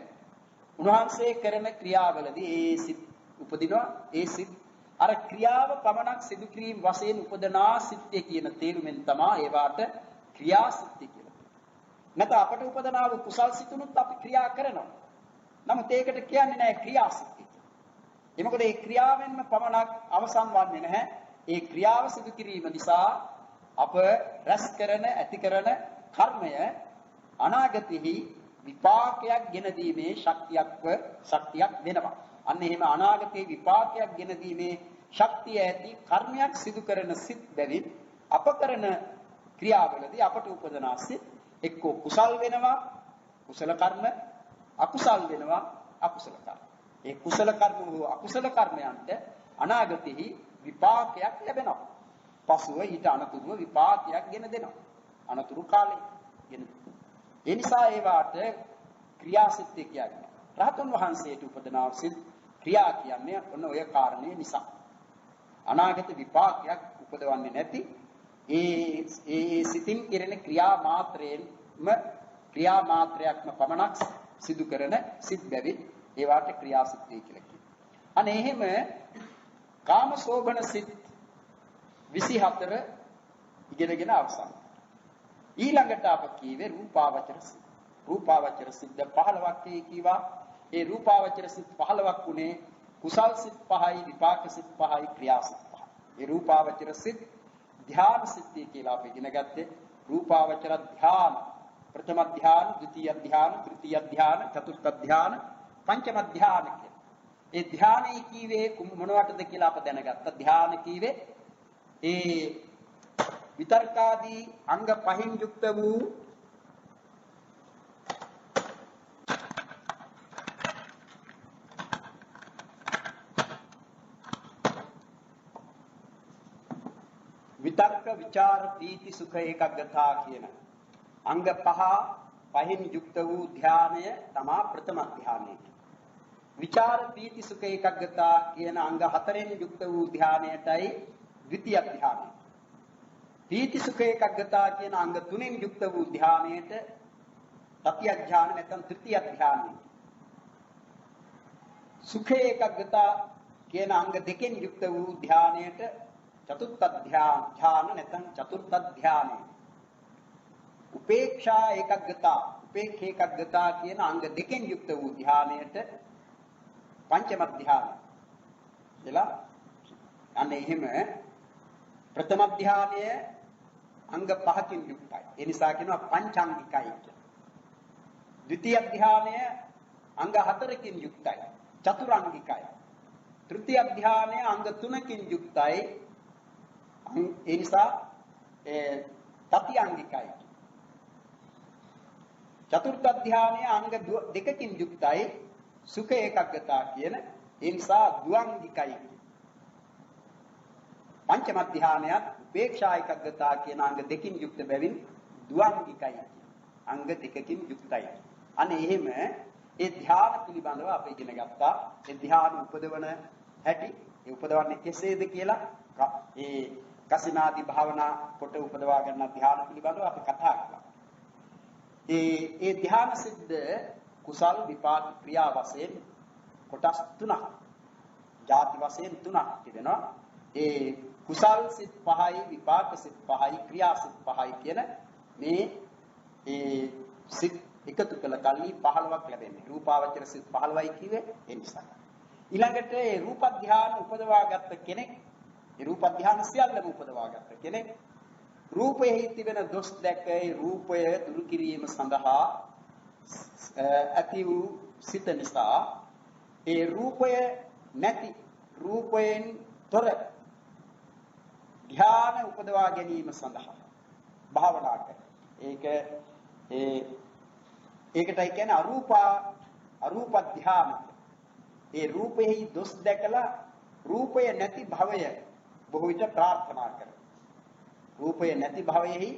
උන්වහන්සේ කරන ක්‍රියාවලදී ඒ සිත් උපදිනවා. ඒ සිත් අර ක්‍රියාව පමණක් සිදු කිරීම වශයෙන් උපදනා සිත්ය කියන තේරුමෙන් තමයි ඒවාට ක්‍රියාසිතය කියලා. නැත්නම් අපට උපදනා වූ කුසල් සිතුනුත් අපි ක්‍රියා කරනවා. නමුත් ඒකට කියන්නේ නැහැ ක්‍රියාසිතය. ඒ මොකද ඒ ක්‍රියාවෙන්ම පමණක් අවසන් වන්නේ නැහැ. ඒ ක්‍රියාව සිදු කිරීම නිසා අප රැස් කරන ඇති කරන කර්මය අනාගතෙහි විපාකයක් ගෙන දීමේ ශක්තියක් වෙනවා. අන්න එහෙම අනාගතයේ විපාකයක් ගෙන දීමේ ශක්තිය ඇති කර්මයක් සිදු කරන සිත් බැවින් අප කරන ක්‍රියාවලදී අපට උපදනා සිත් එක්කෝ කුසල් වෙනවා කුසල කර්ම, අකුසල් වෙනවා අකුසල කර්ම. ඒ කුසල කර්ම හෝ අකුසල කර්මයන්ට අනාගතෙහි විපාකයක් ලැබෙනවා. පසුව ඊට අනතුරුව විපාකයක් ගෙන දෙනවා. අනතුරු කාලේ ගෙන දෙනවා. ඒ නිසා ඒවාට ක්‍රියාසිත කියන්නේ. රහතන් වහන්සේට උපදනා සිත් ක්‍රියා කියන්නේ ඔන්න ඔය කාරණේ නිසා. අනාගත විපාකයක් උපදවන්නේ නැති ඒ සිතින් කෙරෙන ක්‍රියා මාත්‍රයක්ම පමණක් සිදු කරන සිත් බැවි ඒවාට ක්‍රියාසිත කියලා කියනවා. අනේ එහෙම කාමසෝභන සිත් 24 ඉගෙනගෙන අවසන්. ඊළඟට අප කීවේ රූපාවචර සිත්. රූපාවචර සිත් 15ක් කීවා. ඒ රූපාවචර සිත් 15ක් උනේ කුසල් සිත් 5යි, විපාක සිත් 5යි, ක්‍රියා සිත් 5යි. ඒ රූපාවචර සිත් ධ්‍යාන සිත්ය කියලා අපි ඉගෙන ගත්තේ. රූපාවචර ධ්‍යාන, ප්‍රථම ධ්‍යාන, ද්විතීය ධ්‍යාන, තෘතීය ධ්‍යාන, චතුර්ථ ධ්‍යාන, පංචම ධ්‍යාන කියලා. ඒ ධ්‍යානයි කීවේ මොනවටද කියලා අප දැනගත්තා. ධ්‍යාන කීවේ ඒ විතර්කාදී අංග පහින් යුක්ත වූ විතක්ක විචාර පීති සුඛ ඒකග්ගතා කියන අංග පහෙන් යුක්ත වූ ධානය තමා ප්‍රථම ධානය. විචාර පීති සුඛ ඒකග්ගතා කියන අංග හතරෙන් යුක්ත වූ ධානයටයි ද්විතිය ධානය. පීති සුඛ ඒකග්ගතා කියන අංග තුනෙන් යුක්ත වූ ධානයට තතිය ධානය නැත්නම් තෘතිය ධානය. සුඛ ඒකග්ගතා කියන අංග දෙකෙන් යුක්ත වූ ධානයට චතුර්ථ ධාන නැත්නම් චතුර්ථ ධානය. උපේක්ෂා ඒකග්ගතා ඒකග්ගතා කියන අංග දෙකෙන් යුක්ත වූ ධානයට පංචම ධානය. එලා අනේ එහෙම ප්‍රථම ධානය අංග පහකින් යුක්තයි. ඒ නිසා කියනවා පංචාංගිකයි කියලා. ද්විතිය ධානය අංග හතරකින් යුක්තයි. චතුරාංගිකයි. තෘතිය ධානය අංග තුනකින් යුක්තයි. ඒ නිසා තතියංගිකයි. චතුර්ථ ධානය අංග දෙකකින් යුක්තයි. සුඛ ඒකග්ගතා කියන ඒ නිසා ද්වංගිකයි. පංචම ධානයත් උපේක්ෂා ඒකග්ගතා කියන අංග දෙකකින් යුක්ත බැවින් ද්වංගිකයි. අංග දෙකකින් යුක්තයි. අනේ එහෙම ඒ ධාන පිළිබඳව අපි ඉගෙන ගත්තා. ඒ ධාන උපදවන හැටි, ඒ උපදවන්නේ කෙසේද කියලා ඒ කසිනාදී භාවනා කොට උපදවා ගන්න ධාන පිළිබඳව අපි කතා කළා. ඒ ධාන සිද්ද කුසල් විපාක ක්‍රියා වශයෙන් කොටස් තුනක්, ಜಾති වශයෙන් තුනක් තිබෙනවා. ඒ කුසල් සිත් 5යි, විපාක සිත් 5යි, ක්‍රියා සිත් 5යි කියන මේ සිත් එකතු කළ කල්හි 15ක් ලැබෙන්නේ. රූපාවචර සිත් 15යි කිව්වේ ඒ නිසා. ඊළඟට ඒ රූප ධාන උපදවාගත්ත කෙනෙක්, ඒ රූප ධාන සියල්ලම උපදවාගත්ත කෙනෙක් රූපයෙහි තිබෙන දොස් දැක ඒ රූපය දුරු කිරීම සඳහා ඇති වූ සිත නිසා ඒ රූපය නැති, රූපයෙන් තොර ධාන උපදවා ගැනීම සඳහා භාවනා කරනවා. ඒකටයි කියන්නේ අරූප ධාන. ඒ රූපෙහි දොස් දැකලා රූපය නැති භවය බොහෝ විට ප්‍රාර්ථනා කරනවා. රූපය නැති භවයෙහි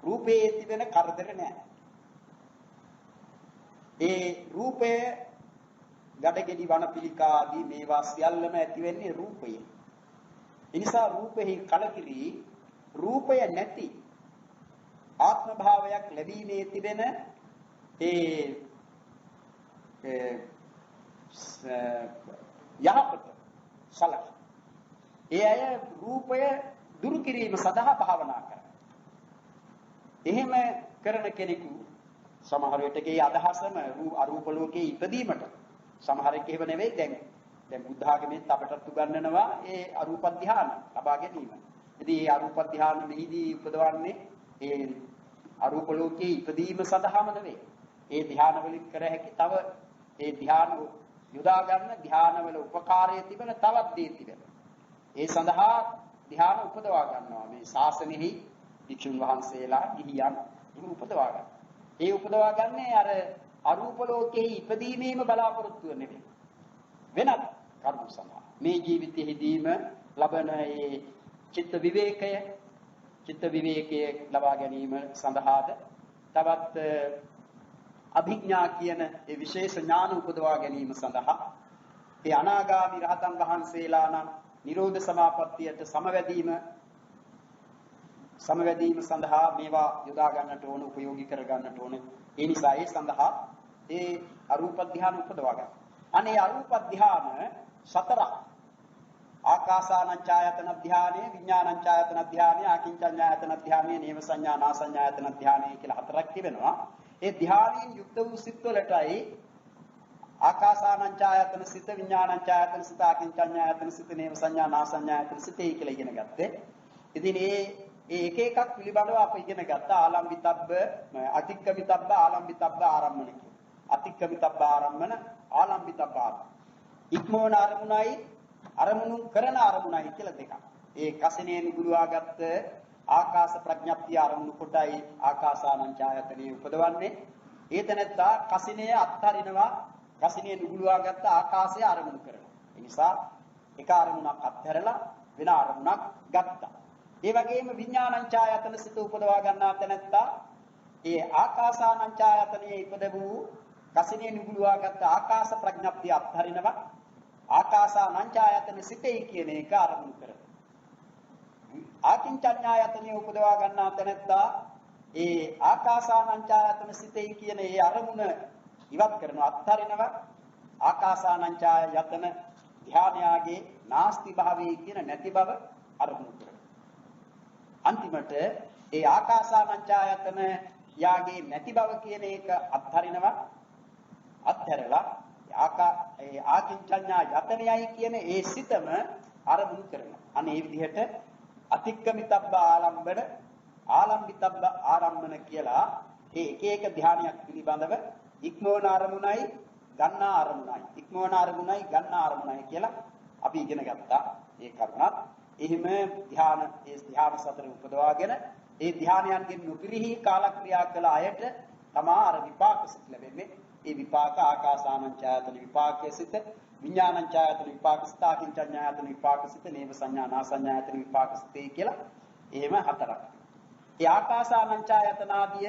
රූපයේ තිබෙන කරදර නැහැ. ඒ රූපය ගඩගෙඩි වනපිලිකා ආදී මේවා සියල්ලම ඇති වෙන්නේ රූපයේ. ඒ නිසා රූපෙහි කලකිරි රූපය නැති ආත්ම භාවයක් ලැබීමේ තිබෙන යහපත සලක. ඒ අය රූපය දුරු කිරීම සඳහා භාවනා කරනවා. එහෙම කරන කෙනෙකු සමහර විටකේ අදහසම අරූප ලෝකයේ ඉපදීමට, සමහරෙක් එහෙම නෙවෙයි. දැන් බුද්ධ ආගමෙත් අපටත් උගන්වනවා ඒ අරූප ධාන ලබා ගැනීම. ඉතින් මේ අරූප ධාන මෙහිදී උපදවන්නේ ඒ අරූප ලෝකයේ ඉපදීම සඳහාම නෙවෙයි. ඒ ධාන වලින් කර හැකි තව ඒ ධාන යොදා ගන්න ධානවල උපකාරයේ තිබෙන තවත් දේ තිබෙනවා. ඒ සඳහා ධාන උපදවා ගන්නවා. මේ ශාසනෙහි වික්ෂුන් වහන්සේලා ගිහියන් එහෙම උපදවා ගන්න. ඒ උපදවා ගන්නේ අර අරූප ලෝකයේ ඉපදීමේම බලාපොරොත්තුව නෙවෙයි. වෙනත් කර්ම සඳහා. මේ ජීවිතයේදීම ලබන ඒ චිත්ත විවේකයේ ලබා ගැනීම සඳහාද තවත් අභිඥා කියන ඒ විශේෂ ඥාන උපදවා ගැනීම සඳහා ඒ අනාගාමී රහතන් වහන්සේලා නම් නිරෝධ සමාපත්තියට සමවැදීම සඳහා මේවා යොදා ගන්නට ඕන, උපයෝගී කර ගන්නට ඕන. ඒ නිසා ඒ සඳහා ඒ අරූප ධානය උපදවා ගන්න. අනේ අරූප ධාන සතරක්. ආකාසානංචායතන ධානය, විඥානංචායතන ධානය, ආකින්චඤ්ඤායතන ධානය, නේව සංඥා නාසඤ්ඤායතන ධානය කියලා හතරක් තිබෙනවා. ඒ ධානයෙන් යුක්ත වූ සිත් වලටයි ආකාසානංචායතන සිත, විඥානංචායතන සිත, ආකින්චඤ්ඤායතන සිත, නේව සංඥා නාසඤ්ඤායතන සිතයි කියලා ඉගෙන ගත්තේ. ඉතින් ඒ එක එකක් පිළිබඳව අපි ඉගෙන ගත්තා. ආලම්බිතබ්බ, අතික්කමිතබ්බ, ආලම්බිතබ්බ ආරම්මන කියලා. අතික්කමිතබ්බ ආරම්මන, ආලම්බිතබ්බ ආරම්මන. ඉක්මවන අරමුණයි අරමුණු කරන අරමුණයි කියලා දෙකක්. ඒ කසිනේ නුගුලවාගත්ත ආකාශ ප්‍රඥප්තිය අරමුණු කොටයි ආකාසානංචායතනෙ උපදවන්නේ. ඒතනත්තා කසිනේ අත්හරිනවා, කසිනේ නුගුලවාගත්ත ආකාශය අරමුණු කරනවා. ඒ නිසා එක අරමුණක් අත්හැරලා වෙන අරමුණක් ගත්තා. ඒ වගේම විඥානංචායතන සිත උපදවා ගන්නා තැනැත්තා ඒ ආකාසානංචායතනයේ ඉපද වූ කසිනේ නුගුලවාගත් ආකාශ ප්‍රඥප්තිය අත්හරිනවා ආකාසානංචායතන සිතේ කියන එක ආරම්භ කරනවා. ආකින්චඤ්ඤායතනයේ උපදවා ගන්නා තැනැත්තා ඒ ආකාසානංචායතන සිතේ කියන ඒ අරමුණ ඉවත් කරනවා අත්හරිනවා ආකාසානංචායතන ධානයාගේ නාස්ති භාවයේ කියන නැති බව අරමුණු කරනවා. අන්තිමට ඒ ආකාසානංචායතන යාගේ නැති බව කියන එක අත්හරිනවා අත්හැරලා ආකින්චඤ්ඤා යතනයයි කියන ඒ සිතම අරමුණු කරනවා. අනේ මේ විදිහට අතික්කමිතබ්බ ආලම්බන ආලම්බිතබ්බ ආරම්මන කියලා ඒ එක එක ධානයක් පිළිබඳව ඉක්මවන අරමුණයි ගන්නා අරමුණයි ඉක්මවන අරමුණයි ගන්නා අරමුණයි කියලා අපි ඉගෙන ගත්තා. ඒ කරුණත් එහෙම ධාන සතර උපදවාගෙන ඒ ධානයන්ගෙන් නොපිරිහි කාලක්‍රියා කළ අයට තමා අර විපාක සිත් ලැබෙන්නේ. ඒ විපාක ආකාසානංචායතන විපාකයේ සිට විඥානංචායතන විපාක සිට ආකින්චඤ්ඤායතන විපාක සිට නේව සංඥා නාසඤ්ඤායතන විපාක සිටේ කියලා එහෙම හතරක්. ඒ ආකාසානංචායතන ආදිය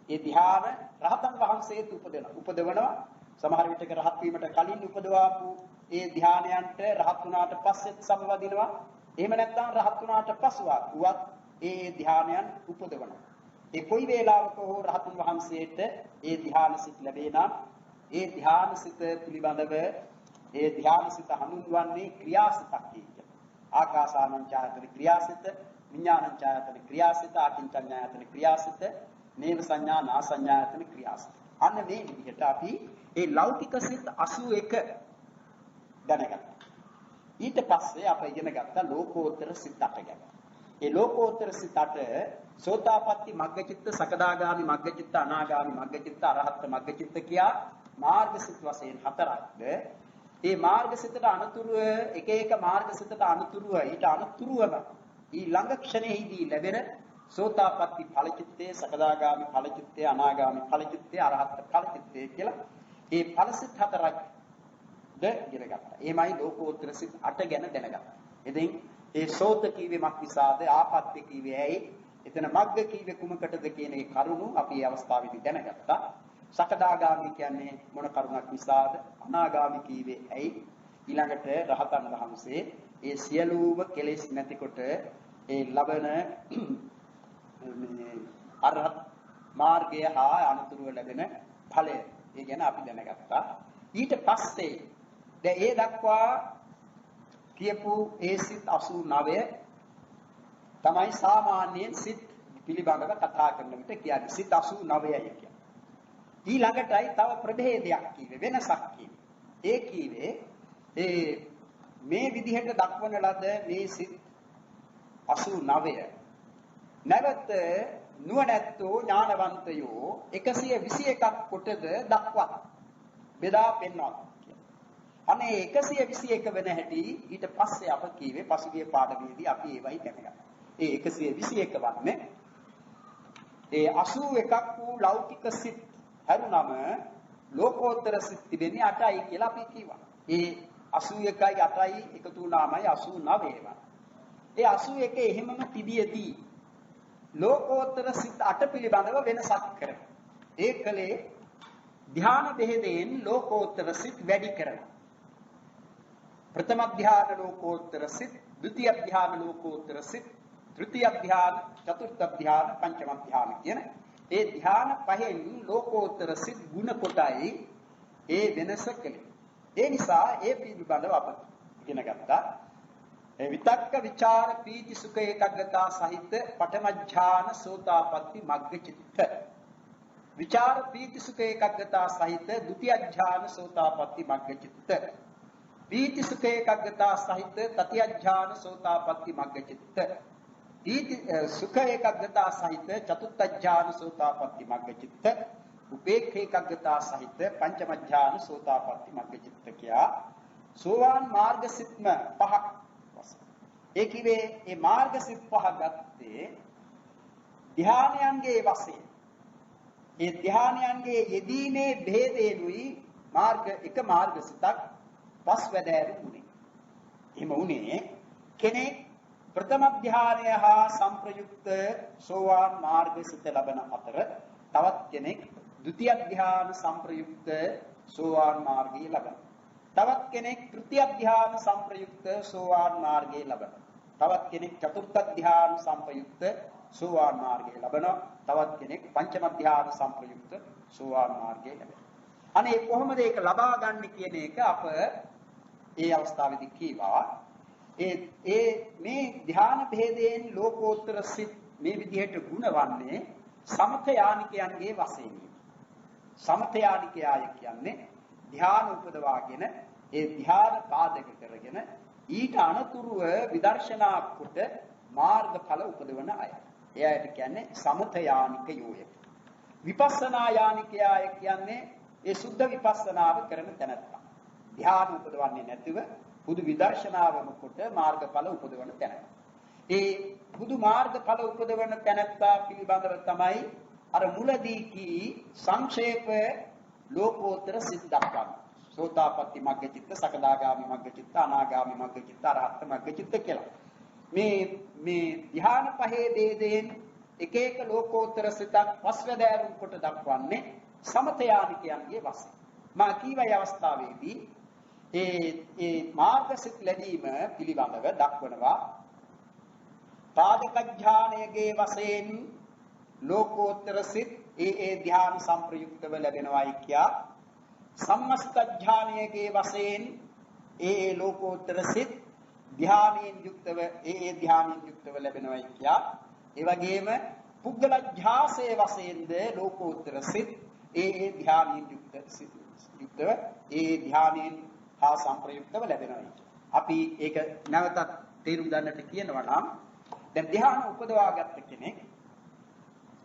ඒ ධ්‍යාන රහතන් වහන්සේත් උපදවනවා. සමහර විටක රහත් වීමට කලින් උපදවාපු ඒ ධ්‍යානයන්ට රහත් වුණාට පස්සෙත් සමවදිනවා. එහෙම නැත්නම් රහත් වුණාට පසුවත් ඒ ධ්‍යානයන් උපදවනවා. ඒ කොයි වේලාවක හෝ රහතුන් වහන්සේට ඒ ධ්‍යාන සිත් ලැබේ නම් ඒ ධ්‍යාන සිත පිළිබඳව ඒ ධ්‍යාන සිත හඳුන්වන්නේ ක්‍රියාසිතක් කියලා. ආකාසානංචායතන ක්‍රියාසිත, විඥානංචායතන ක්‍රියාසිත, ආකින්චඤ්ඤායතන ක්‍රියාසිත, නේව සංඥා නාසඤ්ඤායතන ක්‍රියාසිත. අන්න මේ විදිහට අපි ඒ ලෞකික සිත් 81 දැනගත්තා. ඊට පස්සේ අපි ඉගෙන ගත්තා ලෝකෝත්තර සිත් 8 ගැන. ඒ ලෝකෝත්තර සිත් 8 සෝතාපට්ටි මග්ගචිත්ත, සකදාගාමි මග්ගචිත්ත, අනාගාමි මග්ගචිත්ත, අරහත් මග්ගචිත්ත කියා මාර්ග සිත් වශයෙන් 4ක්ද. මේ මාර්ග සිතට අනුතුරුව එක එක මාර්ග සිතට අනුතුරුව ඊට අනුතුරුවම ඊළඟ ක්ෂණෙහිදී ලැබෙන සෝතාපට්ටි ඵලචිත්තේ, සකදාගාමි ඵලචිත්තේ, අනාගාමි ඵලචිත්තේ, අරහත් ඵලචිත්තේ කියලා මේ ඵලසිත 4ක් ඉගෙන ගත්තා. එමයි ලෝකෝත්තර සිත් 8 ගැන දැනගත්තා. ඉතින් ඒ සෝත කීවේ මක් නිසාද, ආපත්‍ය කීවේ ඇයි, එතන මග්ග කීවේ කුමකටද කියන ඒ කරුණු අපි මේ අවස්ථාවේදී දැනගත්තා. සකදාගාමි කියන්නේ මොන කරුණක් නිසාද, අනාගාමි කීවේ ඇයි, ඊළඟට රහතන් වහන්සේ ඒ සියලුම කෙලෙස් නැතිකොට ඒ ලබන අරහත් මාර්ගය හා අනුතුරුව ලැබෙන ඵලය ඒ ගැන අපි දැනගත්තා. ඊට පස්සේ දැන් ඒ දක්වා කියපු ඒ සිත් 89 තමයි සාමාන්‍යයෙන් සිත් පිළිබඳව කතා කරන විට කියන්නේ සිත් 89යි කියන්නේ. ඊළඟටයි තව ප්‍රභේදයක් කිව්වේ, වෙනසක් කිව්වේ. ඒ කිව්වේ මේ විදිහට දක්වන ලද මේ සිත් 89 නැවත නුවණැත්තෝ ඥානවන්තයෝ 121ක් කොටද දක්වා බෙදා පෙන්වනවා. අනේ 121 වෙන හැටි ඊට පස්සේ අප කීවේ පසුගිය පාඩමේදී අපි ඒවයි දැනගත්තා. ඒ 121 වන්නේ ඒ 81ක් වූ ලෞකික සිත් හරුනම ලෝකෝත්තර සිත් තිබෙන්නේ 8යි කියලා අපි කිව්වා. ඒ 81යි 8යි එකතු වුණාමයි 89 වෙනවා. ඒ 81 එහෙමම තිබියදී ලෝකෝත්තර සිත් 8 පිළිබඳව වෙනසක් කරනවා. ඒ කලේ ධ්‍යාන බෙහෙදෙන් ලෝකෝත්තර සිත් වැඩි කරනවා. प्रथम अध्यान लोकोत्तर सिद्ध, द्वितीय अध्यान लोकोत्तर सिद्ध, तृतीय अध्यान, चतुर्थ अध्यान, पंचम अध्यान කියන ඒ ධ්‍යාන පහෙන් ලෝකෝත්තර සිත් ගුණ කොටයි ඒ වෙනස කලේ. ඒ නිසා ඒ පිළිබඳව අප ඉගෙන ගත්තා. ඒ විතක්ක විචාර පීති සුඛ ඒකග්ගතා සහිත පඨම ඥාන සෝතාපට්ටි මග්ග චිත්ත. විචාර පීති සුඛ ඒකග්ගතා සහිත ဒုတိ ය ඥාන සෝතාපට්ටි මග්ග චිත්ත. पीति सुख एकाग्रता सहित तृतीय ඥාන සෝතාපට්ටි මග්ග චිත්ත. पीति सुख एकाग्रता सहित चतुर्थ ඥාන සෝතාපට්ටි මග්ග චිත්ත. උපේක්ඛ एकाग्रता सहित पंचम ඥාන සෝතාපට්ටි මග්ග චිත්ත කියා සෝවාන් මාර්ග සිත්ම පහක් වශයෙන්. ඒ කිවේ මේ මාර්ග සිත් පහ ගත්තේ ධානයන්ගේ වශයෙන්. ඒ ධානයන්ගේ යෙදීමේ භේදේනුයි මාර්ග එක මාර්ග සිතක් පස් වැඩෑරු උනේ. එහෙම උනේ කෙනෙක් ප්‍රථම ධානය හා සංප්‍රයුක්ත සෝවාන් මාර්ගසිත ලබන අතර තවත් කෙනෙක් ဒုတိ ය ධාන සංප්‍රයුක්ත සෝවාන් මාර්ගය ලබන. තවත් කෙනෙක් තෘතිය ධාන සංප්‍රයුක්ත සෝවාන් මාර්ගය ලබන. තවත් කෙනෙක් චතුර්ථ ධාන සංප්‍රයුක්ත සෝවාන් මාර්ගය ලබන. තවත් කෙනෙක් පංචම ධාන සංප්‍රයුක්ත සෝවාන් මාර්ගය ලබන. අනේ කොහොමද ඒක ලබා ගන්න කියන එක අප ඒ අවස්ථාවේදී කීවා. මේ ධාන භේදයෙන් ලෝකෝත්තර සිත් මේ විදිහට ගුණවන්නේ සමථ යානිකයන්ගේ වශයෙන්. සමථ යානිකයය කියන්නේ ධාන උපදවාගෙන ඒ ධාන පාදක කරගෙන ඊට අනතුරුව විදර්ශනා කොට මාර්ගඵල උපදවන අය. එයාට කියන්නේ සමථ යානිකයෝය. විපස්සනා යානිකයය කියන්නේ ඒ සුද්ධ විපස්සනාව කරන තැනැත්තා. ධාන උපදවන්නේ නැතිව බුදු විදර්ශනාවම කොට මාර්ගඵල උපදවන තැනැත්තා. ඒ බුදු මාර්ගඵල උපදවන තැනැත්තා පිළිබඳව තමයි අර මුලදී කී සංක්ෂේප ලෝකෝත්තර සිත් දක්වන්නේ. සෝතාපට්ටි මග්ගචිත්ත, සකදාගාමි මග්ගචිත්ත, අනාගාමි මග්ගචිත්ත, අරහත් මග්ගචිත්ත කියලා. මේ ධ්‍යාන පහේ ભેදයෙන් එක එක ලෝකෝත්තර සිතක් පස්වැදෑරුම් කොට දක්වන්නේ සමථ යානිකයන්ගේ වශයෙන්. මා කීවයි අවස්ථාවේදී ඒ මාර්ගසිත ලැබීම පිළිබඳව දක්වනවා පාදක ඥානයේ වශයෙන් ලෝකෝත්තර සිත් ඒ ධ්‍යාන සංප්‍රයුක්තව ලැබෙනවායි කියා සම්මස්ත ඥානයේ වශයෙන් ඒ ලෝකෝත්තර සිත් ධ්‍යානයෙන් යුක්තව ඒ ධ්‍යානයෙන් යුක්තව ලැබෙනවායි කියා ඒ වගේම පුද්ගල ඥාසයේ වශයෙන්ද ලෝකෝත්තර සිත් ඒ ධ්‍යානයෙන් යුක්තව ඒ ධ්‍යානයෙන් හා සංප්‍රයුක්තව ලැබෙනවායි. අපි ඒක නැවතත් තේරුම් ගන්නට කියනවා නම් දැන් ධ්‍යාන උපදවාගත්ත කෙනෙක්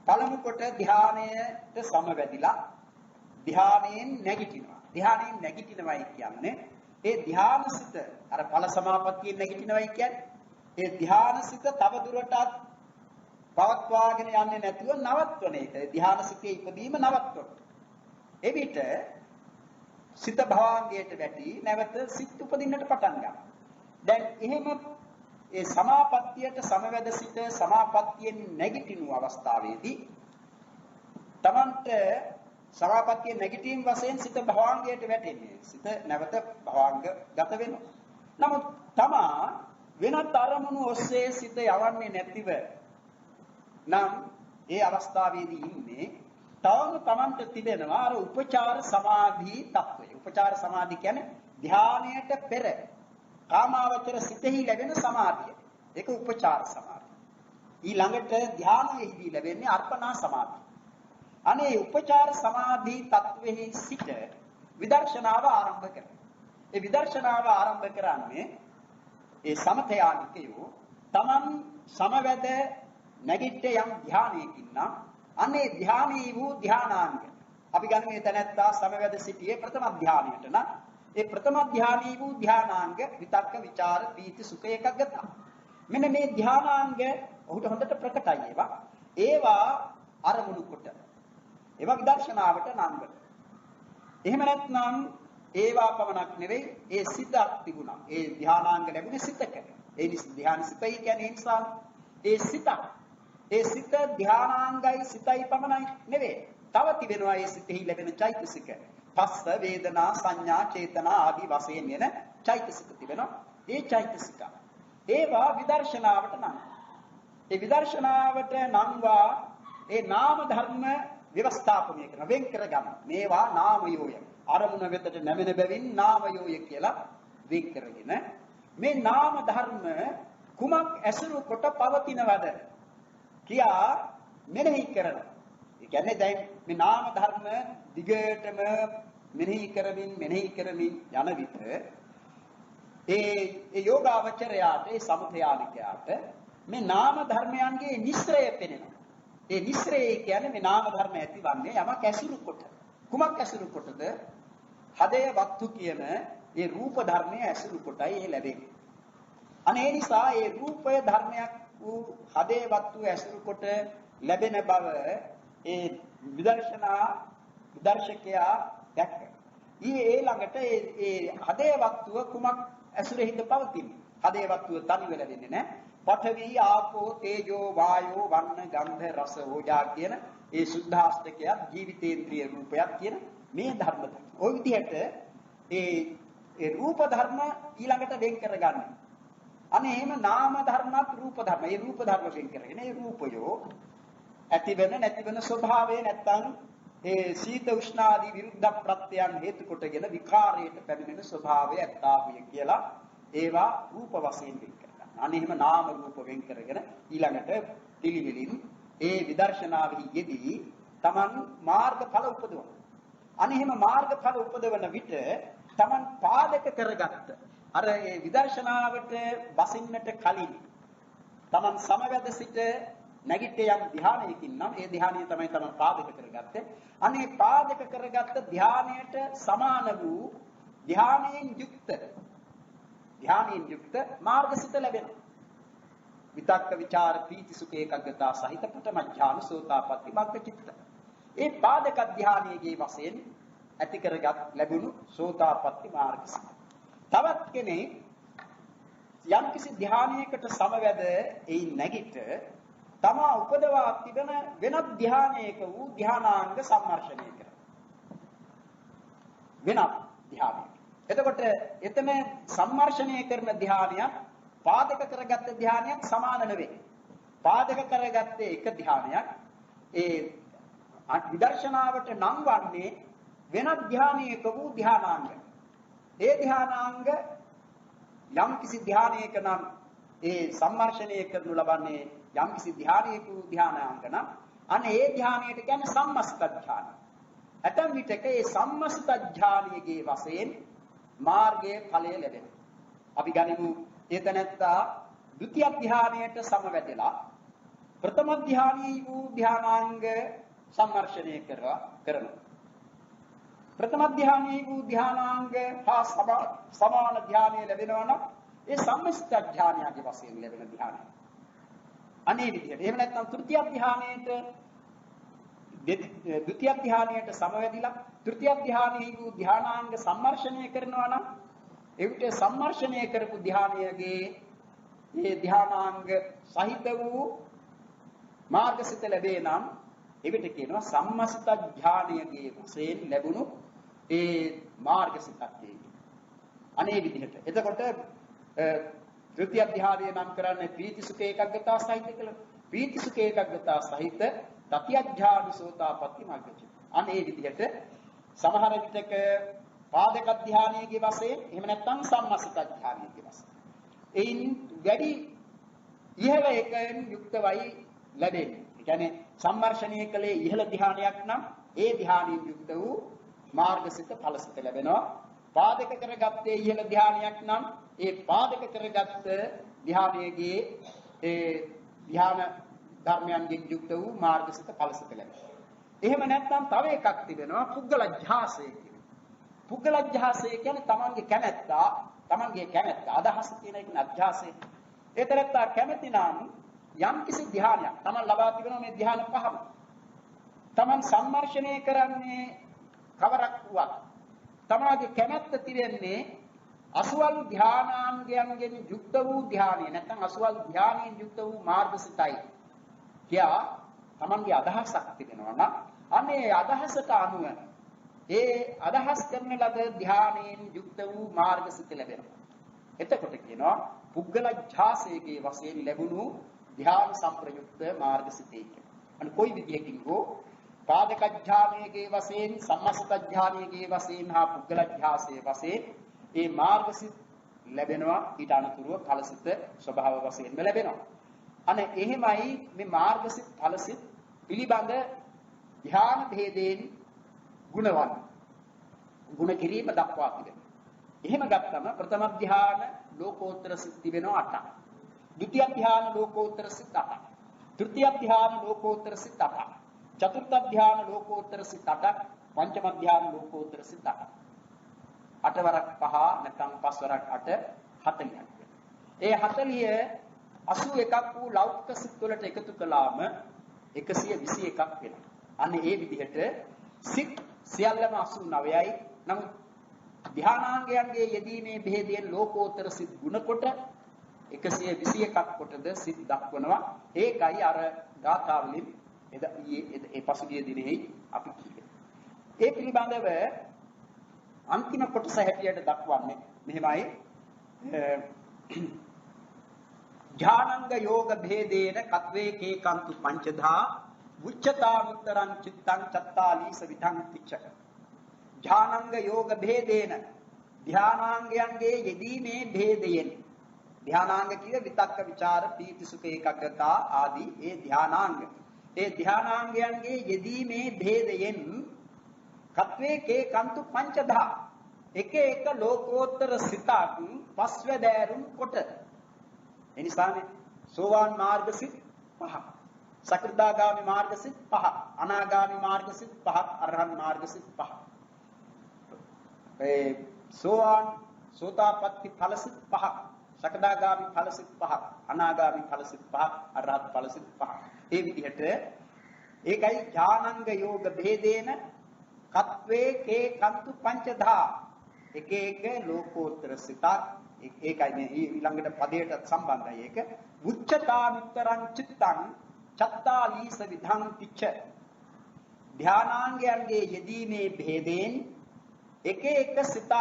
පළමු කොට ධ්‍යානයට සමවැදිලා ධ්‍යානයෙන් නැගිටිනවා. ධ්‍යානයෙන් නැගිටිනවයි කියන්නේ ඒ ධ්‍යානසිත අර ඵල සමාපත්තියෙන් නැගිටිනවයි කියන්නේ ඒ ධ්‍යානසිත තව දුරටත් පවත්වාගෙන යන්නේ නැතුව නවත්වන එක. ධ්‍යානසිතේ ඉපදීම නවත්වන. එවිට සිත භවංගයට වැටි නැවත සිත් උපදින්නට පටන් ගන්නවා. දැන් එහෙම ඒ සමාපත්තියට සමවැද සිට සමාපත්තියෙන් නැගිටිනු අවස්ථාවේදී තමන්ට සමාපත්තිය නැගිටීම් වශයෙන් සිත භවංගයට වැටෙන්නේ. සිත නැවත භවංග ගත වෙනවා. නමුත් තමා වෙනත් අරමුණු ඔස්සේ සිත යවන්නේ නැතිව නම් ඒ අවස්ථාවේදී ඉන්නේ තවම තමන්ට තිබෙනවා අර උපචාර සමාධි තත්වය. උපචාර සමාධි කියන්නේ ධානයට පෙර කාමාවචර සිතෙහි ලැබෙන සමාධිය. ඒක උපචාර සමාධිය. ඊළඟට ධානයේදී ලැබෙන්නේ අර්පණා සමාධිය. අනේ උපචාර සමාධි තත්වෙහි සිට විදර්ශනාව ආරම්භ කරනවා. ඒ විදර්ශනාව ආරම්භ කරන්නේ ඒ සමථයානිකයෝ තමන් සමවැද නැගිට යම් ධානයකින් නම් අනේ ධානී වූ ධානාංග අපි ගන්න මේ තැනැත්තා සමවැද සිටියේ ප්‍රථම ධානයට නම් ඒ ප්‍රථම ධානී වූ ධානාංග විතක්ක විචාර පීති සුඛ ඒකග්ගත මෙන්න මේ ධානාංග ඔහුට හොඳට ප්‍රකටයි. ඒවා අරමුණු කොට ඒවා විදර්ශනාවට නංගන. එහෙම නැත්නම් ඒවා පමණක් නෙවෙයි ඒ සිතක් තිබුණා. ඒ ධානාංග ලැබුණේ සිතක. ඒ නිසා ධාන සිතයි කියන්නේ නිසා ඒ සිතක් ඒ සිත ධානාංගයි සිතයි පමණයි නෙවෙයි. තව තිබෙනවා ඒ සිතෙහි ලැබෙන චෛතසික. පස්ස වේදනා සංඥා චේතනා ආදී වශයෙන් එන චෛතසික තිබෙනවා. ඒ චෛතසික ඒවා විදර්ශනාවට නම්. ඒ විදර්ශනාවට නම්වා ඒ නාම ධර්ම ව්‍යවස්ථාපනය කරන වෙන් කර ගන්න. මේවා නාමයෝය. අරමුණ වෙතට නැමෙන බැවින් නාමයෝය කියලා වෙන් කරගෙන මේ නාම ධර්ම කුමක් ඇසුරු කොට පවතිනවද කියා මෙනෙහි කරනවා. ඒ කියන්නේ දැන් මේ නාම ධර්ම දිගටම මෙනෙහි කරමින් යන විට ඒ යෝගාවචරයාට ඒ සමථයානිකයාට මේ නාම ධර්මයන්ගේ නිස්සරය පෙනෙනවා. ඒ නිස්සරය කියන්නේ මේ නාම ධර්ම ඇතිවන්නේ යමක් ඇසුරු කොට. කුමක් ඇසුරු කොටද? හදේ වස්තු කියන ඒ රූප ධර්මයේ ඇසුරු කොටයි ඒ ලැබෙන්නේ. අනේ ඒ නිසා ඒ රූපය ධර්මයක් වූ හදේ වස්තු ඇසුරු කොට ලැබෙන බව ඒ විදර්ශකයා දැක්ක. ඒ ළඟට ඒ හදේ වස්තුව කුමක් ඇසුරෙහිද පවතින්නේ? හදේ වස්තුව තනිව ලැබෙන්නේ නැහැ. පඨවි ආපෝ තේජෝ වායෝ වන්න ගන්ධ රස ඕජා කියන ඒ සුද්ධාෂ්ටකයක් ජීවිතේන්ද්‍රිය රූපයක් කියන මේ ධර්ම තමයි. ওই විදිහට ඒ රූප ධර්ම ඊළඟට වෙන් කරගන්න. අනේ එහෙම නාම ධර්මත් රූප ධර්ම. ඒ රූප ධර්ම වෙන් කරගෙන ඒ රූපයෝ ඇති වෙන නැති වෙන ස්වභාවය නැත්තම් ඒ සීත උෂ්ණ ආදී විරුද්ධ ප්‍රත්‍යයන් හේතු කොටගෙන විකාරයට පැමිණෙන ස්වභාවය ඇත්තාවිය කියලා ඒවා රූප වශයෙන් වෙන් කරගන්න. අනේ එහෙම නාම රූප වෙන් කරගෙන ඊළඟට පිළිවිලින් ඒ විදර්ශනාවෙහි යෙදී Taman මාර්ගඵල උපදවන. අනේ එහෙම මාර්ගඵල උපදවන විට Taman පාදක කරගත්ත අර ඒ විදර්ශනාවට බසින්නට කලින් Taman සමවැද සිට නැගිට යම් ධානයකින් නම් ඒ ධානය තමයි Taman පාදක කරගත්තේ. අනේ පාදක කරගත්ත ධානයට සමාන වූ ධානයෙන් යුක්ත මාර්ගසිත ලැබෙනවා. විතක්ක ਵਿਚාර පීති සුඛ ඒකග්ගතා සහිත ප්‍රථම ඥාන සෝතාපට්ටි මග්ග චිත්ත. ඒ පාදක ධානයේගේ වශයෙන් ඇති කරගත් ලැබුණු සෝතාපට්ටි මාර්ගසිත. තවත් කෙනෙක් යම්කිසි ධානයකට සමවැද ඒ නැගිට තමා උපදවා තිබෙන වෙනත් ධානයක වූ ධානාංග සම්මර්ෂණය කරනවා. වෙනත් ධානයක. එතකොට එතන සම්මර්ෂණය කරන ධානයත් පාදක කරගත්ත ධානයත් සමාන නෙවෙයි. පාදක කරගත්තේ එක ධානයක්. ඒ විදර්ශනාවට නම් වන්නේ වෙනත් ධානයක වූ ධානාංග. ඒ ධානාංග යම් කිසි ධානයක නම් ඒ සම්මර්ෂණය කරනු ලබන්නේ යම් කිසි ධානයක වූ ධානාංග නම් අනේ ඒ ධානයට කියන්නේ සම්මස්ත ධාන. ඇතම් විටක ඒ සම්මස්ත ධානයේගේ වශයෙන් මාර්ගයේ ඵලය ලැබෙනවා. අපි ගනිමු ඒතනත්තා ဒုတိ ය ධානයට සමවැදෙලා ප්‍රථම ධානයේ වූ ධානාංග සම්මර්ෂණය කරනවා. ප්‍රථම ධානයේ වූ ධානාංග හා සමාන ධානය ලැබෙනවා නම් ඒ සම්මස්ත ධානයගේ වශයෙන් ලැබෙන ධානය. අනේ විදිහට. එහෙම නැත්නම් තෘතිය ධානයේට ද්විතිය ධානයට සමවැදිලා තෘතිය ධානයේ වූ ධානාංග සම්මර්ෂණය කරනවා නම් එවිට සම්මර්ෂණය කරපු ධානයේගේ ඒ ධානාංග සහිත වූ මාර්ගසිත ලැබේ නම් එවිට කියනවා සම්මස්ත ධානයේගේ වශයෙන් ලැබුණු ඒ මාර්ගසිතක් කියන්නේ. අනේ විදිහට. එතකොට ත්‍ෘතිය ධානය නම් කරන්නේ පීති සුඛ ඒකග්ගතා සහිත කියලා. පීති සුඛ ඒකග්ගතා සහිත තතිය ධාන සෝතාපට්ටි මාර්ගචිත. අනේ විදිහට සමහර විටක පාදක ධානයේගේ වශයෙන් එහෙම නැත්නම් සම්මස්ත ධානයේගේ වශයෙන්. එයින් වැඩි ඉහළ එකෙන් යුක්තවයි ලැබෙන්නේ. ඒ කියන්නේ සම්මර්ෂණය කලේ ඉහළ ධානයක් නම් ඒ ධානයෙන් යුක්ත වූ මාර්ගසිත ඵලසිත ලැබෙනවා. පාදක කරගත්තේ ඉහළ ධානයක් නම් ඒ පාදක කරගත්ත ධානයේගේ ඒ ධාන ධර්මයන්ගෙන් යුක්ත වූ මාර්ගසිත ඵලසිත ලැබෙනවා. එහෙම නැත්නම් තව එකක් තිබෙනවා පුද්ගලජ්ජාසය කියන්නේ. පුද්ගලජ්ජාසය කියන්නේ තමන්ගේ කැමැත්ත අදහස කියන එක අධ්‍යාසය. ඒතරත් කැමැති නම් යම් කිසි ධානයක් තමන් ලබා තිබෙනවා මේ ධාන පහම. තමන් සම්මර්ෂණය කරන්නේ කවරක් වුවත් තමාගේ කැමැත්ත තිරෙන්නේ අසුවල් ධානාංගයන්ගෙන් යුක්ත වූ ධානය නැත්නම් අසුවල් ධානයෙන් යුක්ත වූ මාර්ගසිතයි. කියා තමන්ගේ අදහසක් තිබෙනවා නම් අනේ අදහසට අනුව ඒ අදහස් කරන ලද ධානයෙන් යුක්ත වූ මාර්ගසිත ලැබෙනවා. එතකොට කියනවා පුද්ගලජ්ජාසයේ වශයෙන් ලැබුණු ධාන සම්ප්‍රයුක්ත මාර්ගසිතේ කියලා. අන්න කොයි විදියකින් හෝ පාදක ඥානයේ වශයෙන් සම්මස්ත ඥානයේ වශයෙන් හා පුද්ගලඥාසයේ වශයෙන් මේ මාර්ගසිත ලැබෙනවා. ඊට අනුතුරුව ඵලසිත ස්වභාව වශයෙන්ම ලැබෙනවා. අනේ එහෙමයි මේ මාර්ගසිත ඵලසිත පිළිබඳ ධ්‍යාන භේදයෙන් ගුණවන් ගුණ කිරීම දක්වා තිබෙනවා. එහෙම ගත්තම ප්‍රථම ධ්‍යාන ලෝකෝත්තර සිත් තිබෙනවා 8ක්. ද්විතිය ධ්‍යාන ලෝකෝත්තර සිත් 8ක්. තෘතිය ධ්‍යාන ලෝකෝත්තර සිත් 8ක්. චතුර්ථ ධ්‍යාන ලෝකෝත්තර සිත් 8ක්. පංචම ධ්‍යාන ලෝකෝත්තර සිත් 8ක්. 8 වරක් 5 නැත්නම් 5 වරක් 8 40ක්. ඒ 40 81ක් වූ ලෞකික සිත් වලට එකතු කළාම 121ක් වෙනවා. අන්න ඒ විදිහට සිත් සියල්ලම 89යි. නමුත් ධානාංගයන්ගේ යෙදීමේ බෙහෙදයෙන් ලෝකෝත්තර සිත් ගුණ කොට 121ක් කොටද සිත් දක්වනවා. ඒකයි අර ගාථාවලින් ඒ පසුගිය දිනෙහි අපි කිව්වේ. ඒ පිළිබඳව අන්තිම කොටස හැටියට දක්වන්නේ මෙහෙමයි. ඥානංග යෝග භේදේන කත්වේ කේකන්තු පංචදා උච්චතානුත්තරං චිත්තං චත්තාලීස විධං පිච්ච. ඥානංග යෝග භේදේන ධානාංගයන්ගේ යෙදීමේ භේදයෙන් ධානාංග කිය විතක්ක ਵਿਚාර පීති සුඛ ඒකග්ගතා ආදී ඒ ධානාංග. ඒ ධානාංගයන්ගේ යෙදීමේ භේදයෙන් කත්වේ කේකන්තු පංචදා එක එක ලෝකෝත්තර සිතක් පස්වැදෑරුම් කොට. එනිසානේ සෝවාන් මාර්ග සිත් 5, සකෘදාගාමි මාර්ග සිත් 5, අනාගාමි මාර්ග සිත් 5, අරහත් මාර්ග සිත් 5. සෝවාන් සෝතාපට්ටි ඵල සිත් 5, සකදාගාමි ඵල සිත් 5, අනාගාමි ඵල සිත් 5, අරහත් ඵල සිත් 5. මේ විදිහට ඒකයි ඥානංග යෝග භේදේන කත්වේ කේකන්තු පංචදා එක එක ලෝකෝත්තර සිතක්. ඒකයි මේ ඊළඟට පදයට සම්බන්ධයි. ඒක උච්චතානුත්තරං චිත්තං චත්තාලීස විධං පිච්ච. ධානාංගයන්ගේ යෙදීමේ භේදයෙන් එක එක සිතක්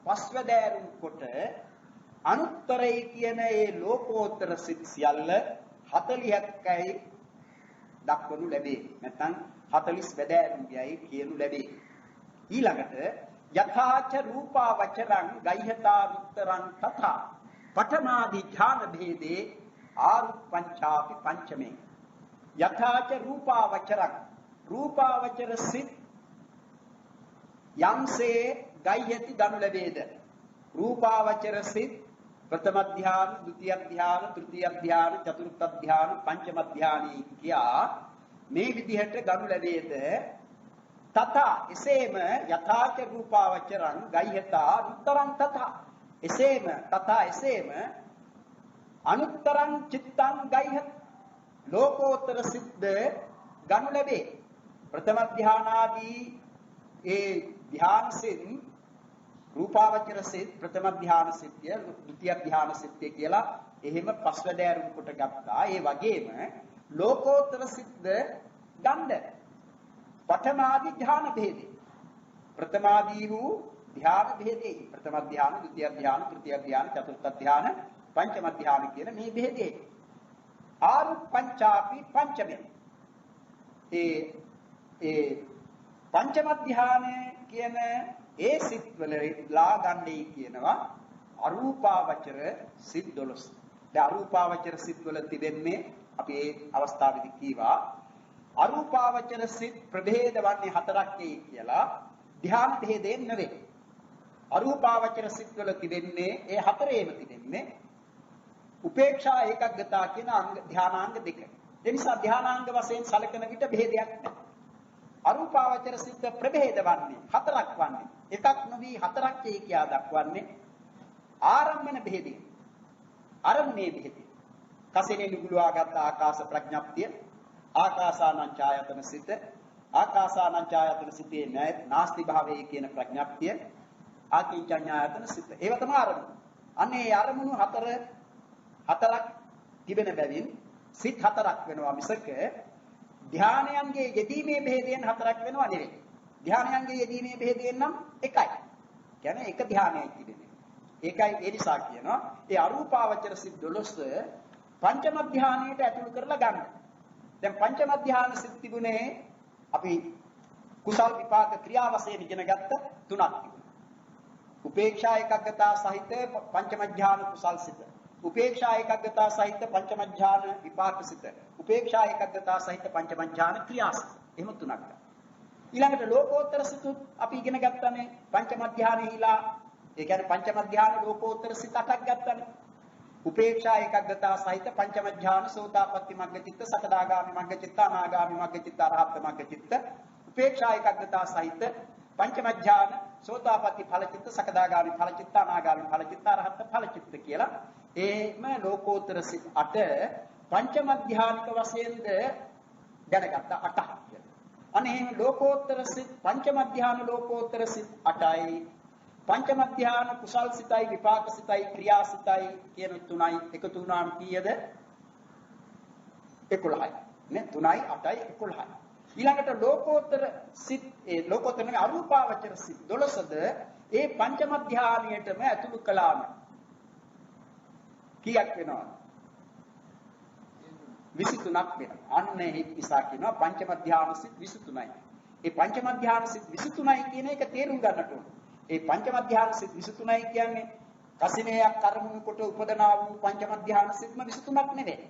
පස්වැදෑරුම් කොට අනුත්තරයි කියන ඒ ලෝකෝත්තර සිත් සියල්ල 40ක්යි දක්වනු ලැබේ. නැත්නම් 40 වැදෑරුම්යයි කියනු ලැබේ. ඊළඟට යථාච රූපා වචරං ගයිහතා විතරං තථා පඨමාදි ඥාන භේදේ ආරුප්පංචාපි පංචමේ. යථාච රූපා වචරං රූපා වචර සිත් යම්සේ ගයිහති දනු ලැබේද. රූපා වචර සිත් ප්‍රථම ධ්‍යාන, ဒုတိ ය ධ්‍යාන, තෘතිය ධ්‍යාන, චතුර්ථ ධ්‍යාන, පංචම ධ්‍යානී කියා මේ විදිහට ගනු ලැබේද. තථා එසේම යථාච රූපාවචරං ගයිහතා අනුත්තරං තථා එසේම තථා එසේම අනුත්තරං චිත්තං ගයිහත ලෝකෝත්තර සිද්ද ගනු ලැබේ. ප්‍රථම ධ්‍යානාදී ඒ ධ්‍යානසින් රූපාවචර සිත් ප්‍රථම ධ්‍යාන සිත්ය, ဒုတိ ය ධ්‍යාන සිත්ය කියලා එහෙම පස්වැදෑරුම් කොට ගත්තා. ඒ වගේම ලෝකෝත්තර සිද්ද ගන්න පඨමාදි ඥාන භේදේ ප්‍රථමාදී වූ ඥාන භේදේ ප්‍රථම ඥාන, ဒုတိ ය ඥාන, තෘතිය ඥාන, චතුර්ථ ඥාන, පංචම ඥාන කියන මේ භේදේ ආරුප්පංචාපි පංචමේ. ඒ පංචම ඥාන කියන ඒ සිත් වලලා ගන්නේ කියනවා අරූපාවචර සිත් 12. දැන් අරූපාවචර සිත් වල තිබෙන්නේ අපි ඒ අවස්ථාවේදී කීවා අරූපාවචර සිත් ප්‍රභේද වන්නේ 4ක් කියලා ධ්‍යාන භේදයෙන් නෙවෙයි. අරූපාවචර සිත් වල තිබෙන්නේ ඒ 4ේම තිබෙන්නේ උපේක්ෂා ඒකග්ගතා කියන ධ්‍යානාංග 2. ඒ නිසා ධ්‍යානාංග වශයෙන් සැලකෙන විට භේදයක් නැහැ. අරූපාවචර සිත් ප්‍රභේද වන්නේ 4ක් වන්නේ. එකක් නොවි 4ක් කියා දක්වන්නේ ආරම්මන භේදයෙන්. අරමුණේ භේදයෙන්. කසිනේ නුගුලවාගත් ආකාශ ප්‍රඥප්තිය ආකාසානං ඡායතන සිත ආකාසානං ඡායතන සිතේ නාස්ති භාවයේ කියන ප්‍රඥප්තිය ආකින්චඤ්ඤායතන සිත. ඒව තමයි අරමුණු. අන්නේ අරමුණු හතරක් තිබෙන බැවින් සිත් 4ක් වෙනවා මිසක ධානයන්ගේ යෙදීමේ භේදයෙන් 4ක් වෙනවා නෙවෙයි. ධානයන්ගේ යෙදීමේ භේදයෙන් නම් එකයි. කියන්නේ එක ධානයයි තිබෙන්නේ. ඒකයි ඒ නිසා කියනවා ඒ අරූපාවචර සිත් 12 පංචම ධානයට ඇතුළු කරලා ගන්න. දැන් පංචම ධ්‍යාන සිත් තිබුණේ අපි කුසල් විපාක ක්‍රියා වශයෙන් ඉගෙන ගත්ත 3ක් තිබුණා. උපේක්ෂා ඒකග්ගතා සහිත පංචම ධ්‍යාන කුසල් සිත. උපේක්ෂා ඒකග්ගතා සහිත පංචම ධ්‍යාන විපාක සිත. උපේක්ෂා ඒකග්ගතා සහිත පංචම ධ්‍යාන ක්‍රියා සිත. එහෙම 3ක්. ඊළඟට ලෝකෝත්තර සිත් අපි ඉගෙන ගත්තානේ පංචම ධ්‍යානෙහිලා. ඒ කියන්නේ පංචම ධ්‍යාන ලෝකෝත්තර සිත් 8ක් ගත්තානේ. උපේක්ෂා ඒකග්ගතා සහිත පංචම ඥාන සෝතාපට්ටි මග්ග චිත්ත සකදාගාමි මග්ග චිත්ත අනාගාමි මග්ග චිත්ත අරහත් මග්ග චිත්ත උපේක්ෂා ඒකග්ගතා සහිත පංචම ඥාන සෝතාපට්ටි ඵල චිත්ත සකදාගාමි ඵල චිත්ත අනාගාමි ඵල චිත්ත අරහත් ඵල චිත්ත කියලා ඒම ලෝකෝත්තර සිත් 8 පංචම ඥානික වශයෙන්ද දැනගත්ත 8ක් කියලා. අනේ ලෝකෝත්තර සිත් පංචම ඥාන ලෝකෝත්තර සිත් 8යි පංචම ධ්‍යාන කුසල් සිතයි විපාක සිතයි ක්‍රියා සිතයි කියන තුනයි එකතු වුණාම කීයද? 11යි. නේ 3යි 8යි 11යි. ඊළඟට ලෝකෝත්තර සිත් ලෝකෝත්තර නෙමෙයි අරූපාවචර සිත් 12ද ඒ පංචම ධ්‍යානයටම ඇතුළු කළාම කීයක් වෙනවද? 23ක් වෙනවා. අන්න ඒ නිසා කියනවා පංචම ධ්‍යාන සිත් 23යි. ඒ පංචම ධ්‍යාන සිත් 23යි කියන එක තේරුම් ගන්නට ඕන. ඒ පංචම ධ්‍යාන සිත් 23යි කියන්නේ කසිනයක් කර්මණු කොට උපදනා වූ පංචම ධ්‍යාන සිත්ම 23ක් නෙවෙයි.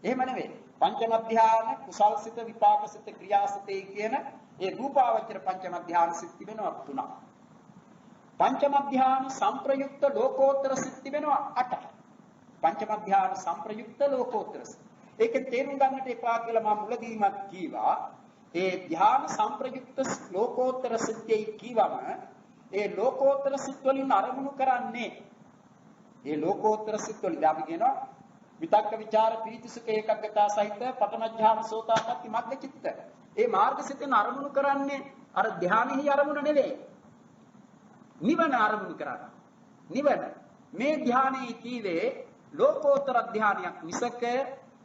එහෙම නෙවෙයි. පංචම ධ්‍යාන කුසල් සිත විපාක සිත ක්‍රියා සිතේ කියන ඒ රූපාවචර පංචම ධ්‍යාන සිත් තිබෙනවා 3ක්. පංචම ධ්‍යාන සංප්‍රයුක්ත ලෝකෝත්තර සිත් තිබෙනවා 8ක්. පංචම ධ්‍යාන සංප්‍රයුක්ත ලෝකෝත්තර සිත්. ඒකෙන් තේරුම් ගන්නට එපා කියලා මම මුලදීමත් කීවා. ඒ ධ්‍යාන සංප්‍රයුක්ත ලෝකෝත්තර සිත්යි කීවම ඒ ලෝකෝත්තර සිත් වලින් අරමුණු කරන්නේ ඒ ලෝකෝත්තර සිත් වලින් අපි කියනවා විතක්ක ਵਿਚාර පීති සුඛ ඒකග්ගතා සහිත පඨම ධ්‍යාන සෝතාපට්ටි මග්ග චිත්ත. ඒ මාර්ග සිතෙන් අරමුණු කරන්නේ අර ධ්‍යානෙහි අරමුණ නෙවෙයි. නිවන අරමුණු කරන්නේ. නිවන මේ ධ්‍යානෙහි කීවේ ලෝකෝත්තර ධ්‍යානයක් මිසක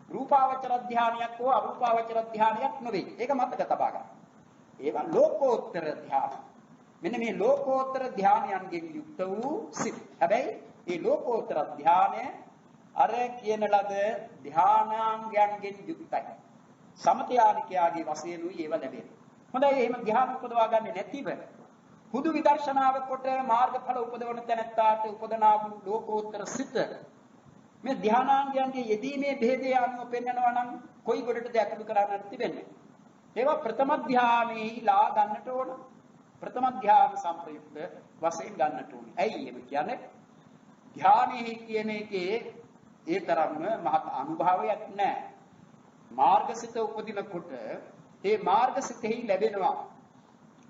රූපාවචර ධ්‍යානයක් හෝ අරූපාවචර ධ්‍යානයක් නෙවෙයි. ඒක මතක තබා ගන්න. ඒවා ලෝකෝත්තර ධ්‍යාන. මෙන්න මේ ලෝකෝත්තර ධ්‍යානයන්ගෙන් යුක්ත වූ සිත්. හැබැයි මේ ලෝකෝත්තර ධ්‍යානය අර කියන ලද ධ්‍යානාංගයන්ගෙන් යුක්තයි. සමතයානිකයාගේ වශයෙන් උයි ඒව ලැබෙන්නේ. හොඳයි එහෙම ධ්‍යාන උපදවා ගන්න නැතිව හුදු විදර්ශනාව කොට මාර්ගඵල උපදවන තැනැත්තාට උපදනා වූ ලෝකෝත්තර සිත මේ ධ්‍යානාංගයන්ගේ යෙදීමේ භේදය අනුව පෙන්වනවා නම් කොයි ගොඩටද ඇතුළු කරන්නට තිබෙන්නේ? ඒවා ප්‍රථම ධ්‍යානෙහිලා ගන්නට ඕන. ප්‍රථම ධ්‍යාන සංප්‍රයුක්ත වශයෙන් ගන්නට ඕනේ. ඇයි එහෙම කියන්නේ? ධ්‍යානෙහි කියන එකේ ඒ තරම්ම මහත් අනුභවයක් නැහැ. මාර්ගසිත උපදිනකොට ඒ මාර්ගසිතෙහි ලැබෙනවා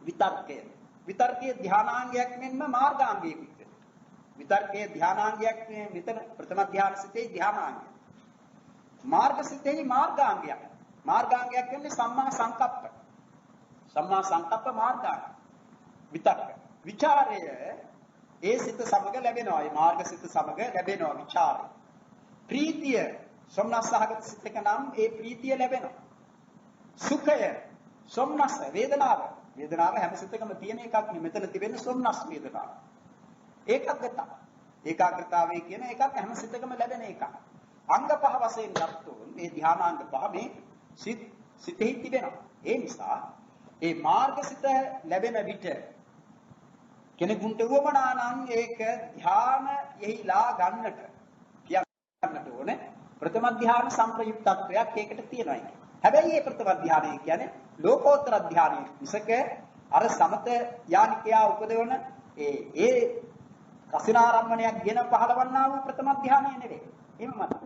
විතර්කය. විතර්කයේ ධ්‍යානාංගයක් මෙන්ම මාර්ගාංගයකුත්. විතර්කයේ ධ්‍යානාංගයක් මෙතන ප්‍රථම ධ්‍යාන සිතේ ධ්‍යානාංගය. මාර්ගසිතෙහි මාර්ගාංගයක්. මාර්ගාංගයක් කියන්නේ සම්මා සංකප්ප. සම්මා සංකප්ප මාර්ගාංගය. විතර්ක. විචාරය ඒ සිත සමග ලැබෙනවා. ඒ මාර්ගසිත සමග ලැබෙනවා විචාරය. ප්‍රීතිය සොම්නස්සහගත සිතක නම් ඒ ප්‍රීතිය ලැබෙනවා. සුඛය සොම්නස්ස වේදනාව. වේදනාව හැම සිතකම තියෙන එකක් නෙමෙයි. මෙතන තිබෙන සොම්නස් වේදනාව. ඒකාග්‍රතාව. ඒකාග්‍රතාවයේ කියන එකක් හැම සිතකම ලැබෙන එකක්. අංග පහ වශයෙන් ගත්තොත් මේ ධානාංග පහ මේ සිතෙහි තිබෙනවා. ඒ නිසා ඒ මාර්ගසිත ලැබෙන විට කෙනෙකුට උවමනා නම් ඒක ධානයෙහිලා ගන්නට කියන්නට ඕනේ. ප්‍රථම ධාන සංප්‍රයුක්තත්වයක් ඒකට තියෙනවා. හැබැයි මේ ප්‍රථම ධානය කියන්නේ ලෝකෝත්තර ධානය මිසක අර සමත යානිකයා උපදවන ඒ කසිනාරම්මණයක් ගෙන පහළවන්නා වූ ප්‍රථම ධානය නෙවෙයි. එහෙම මතක.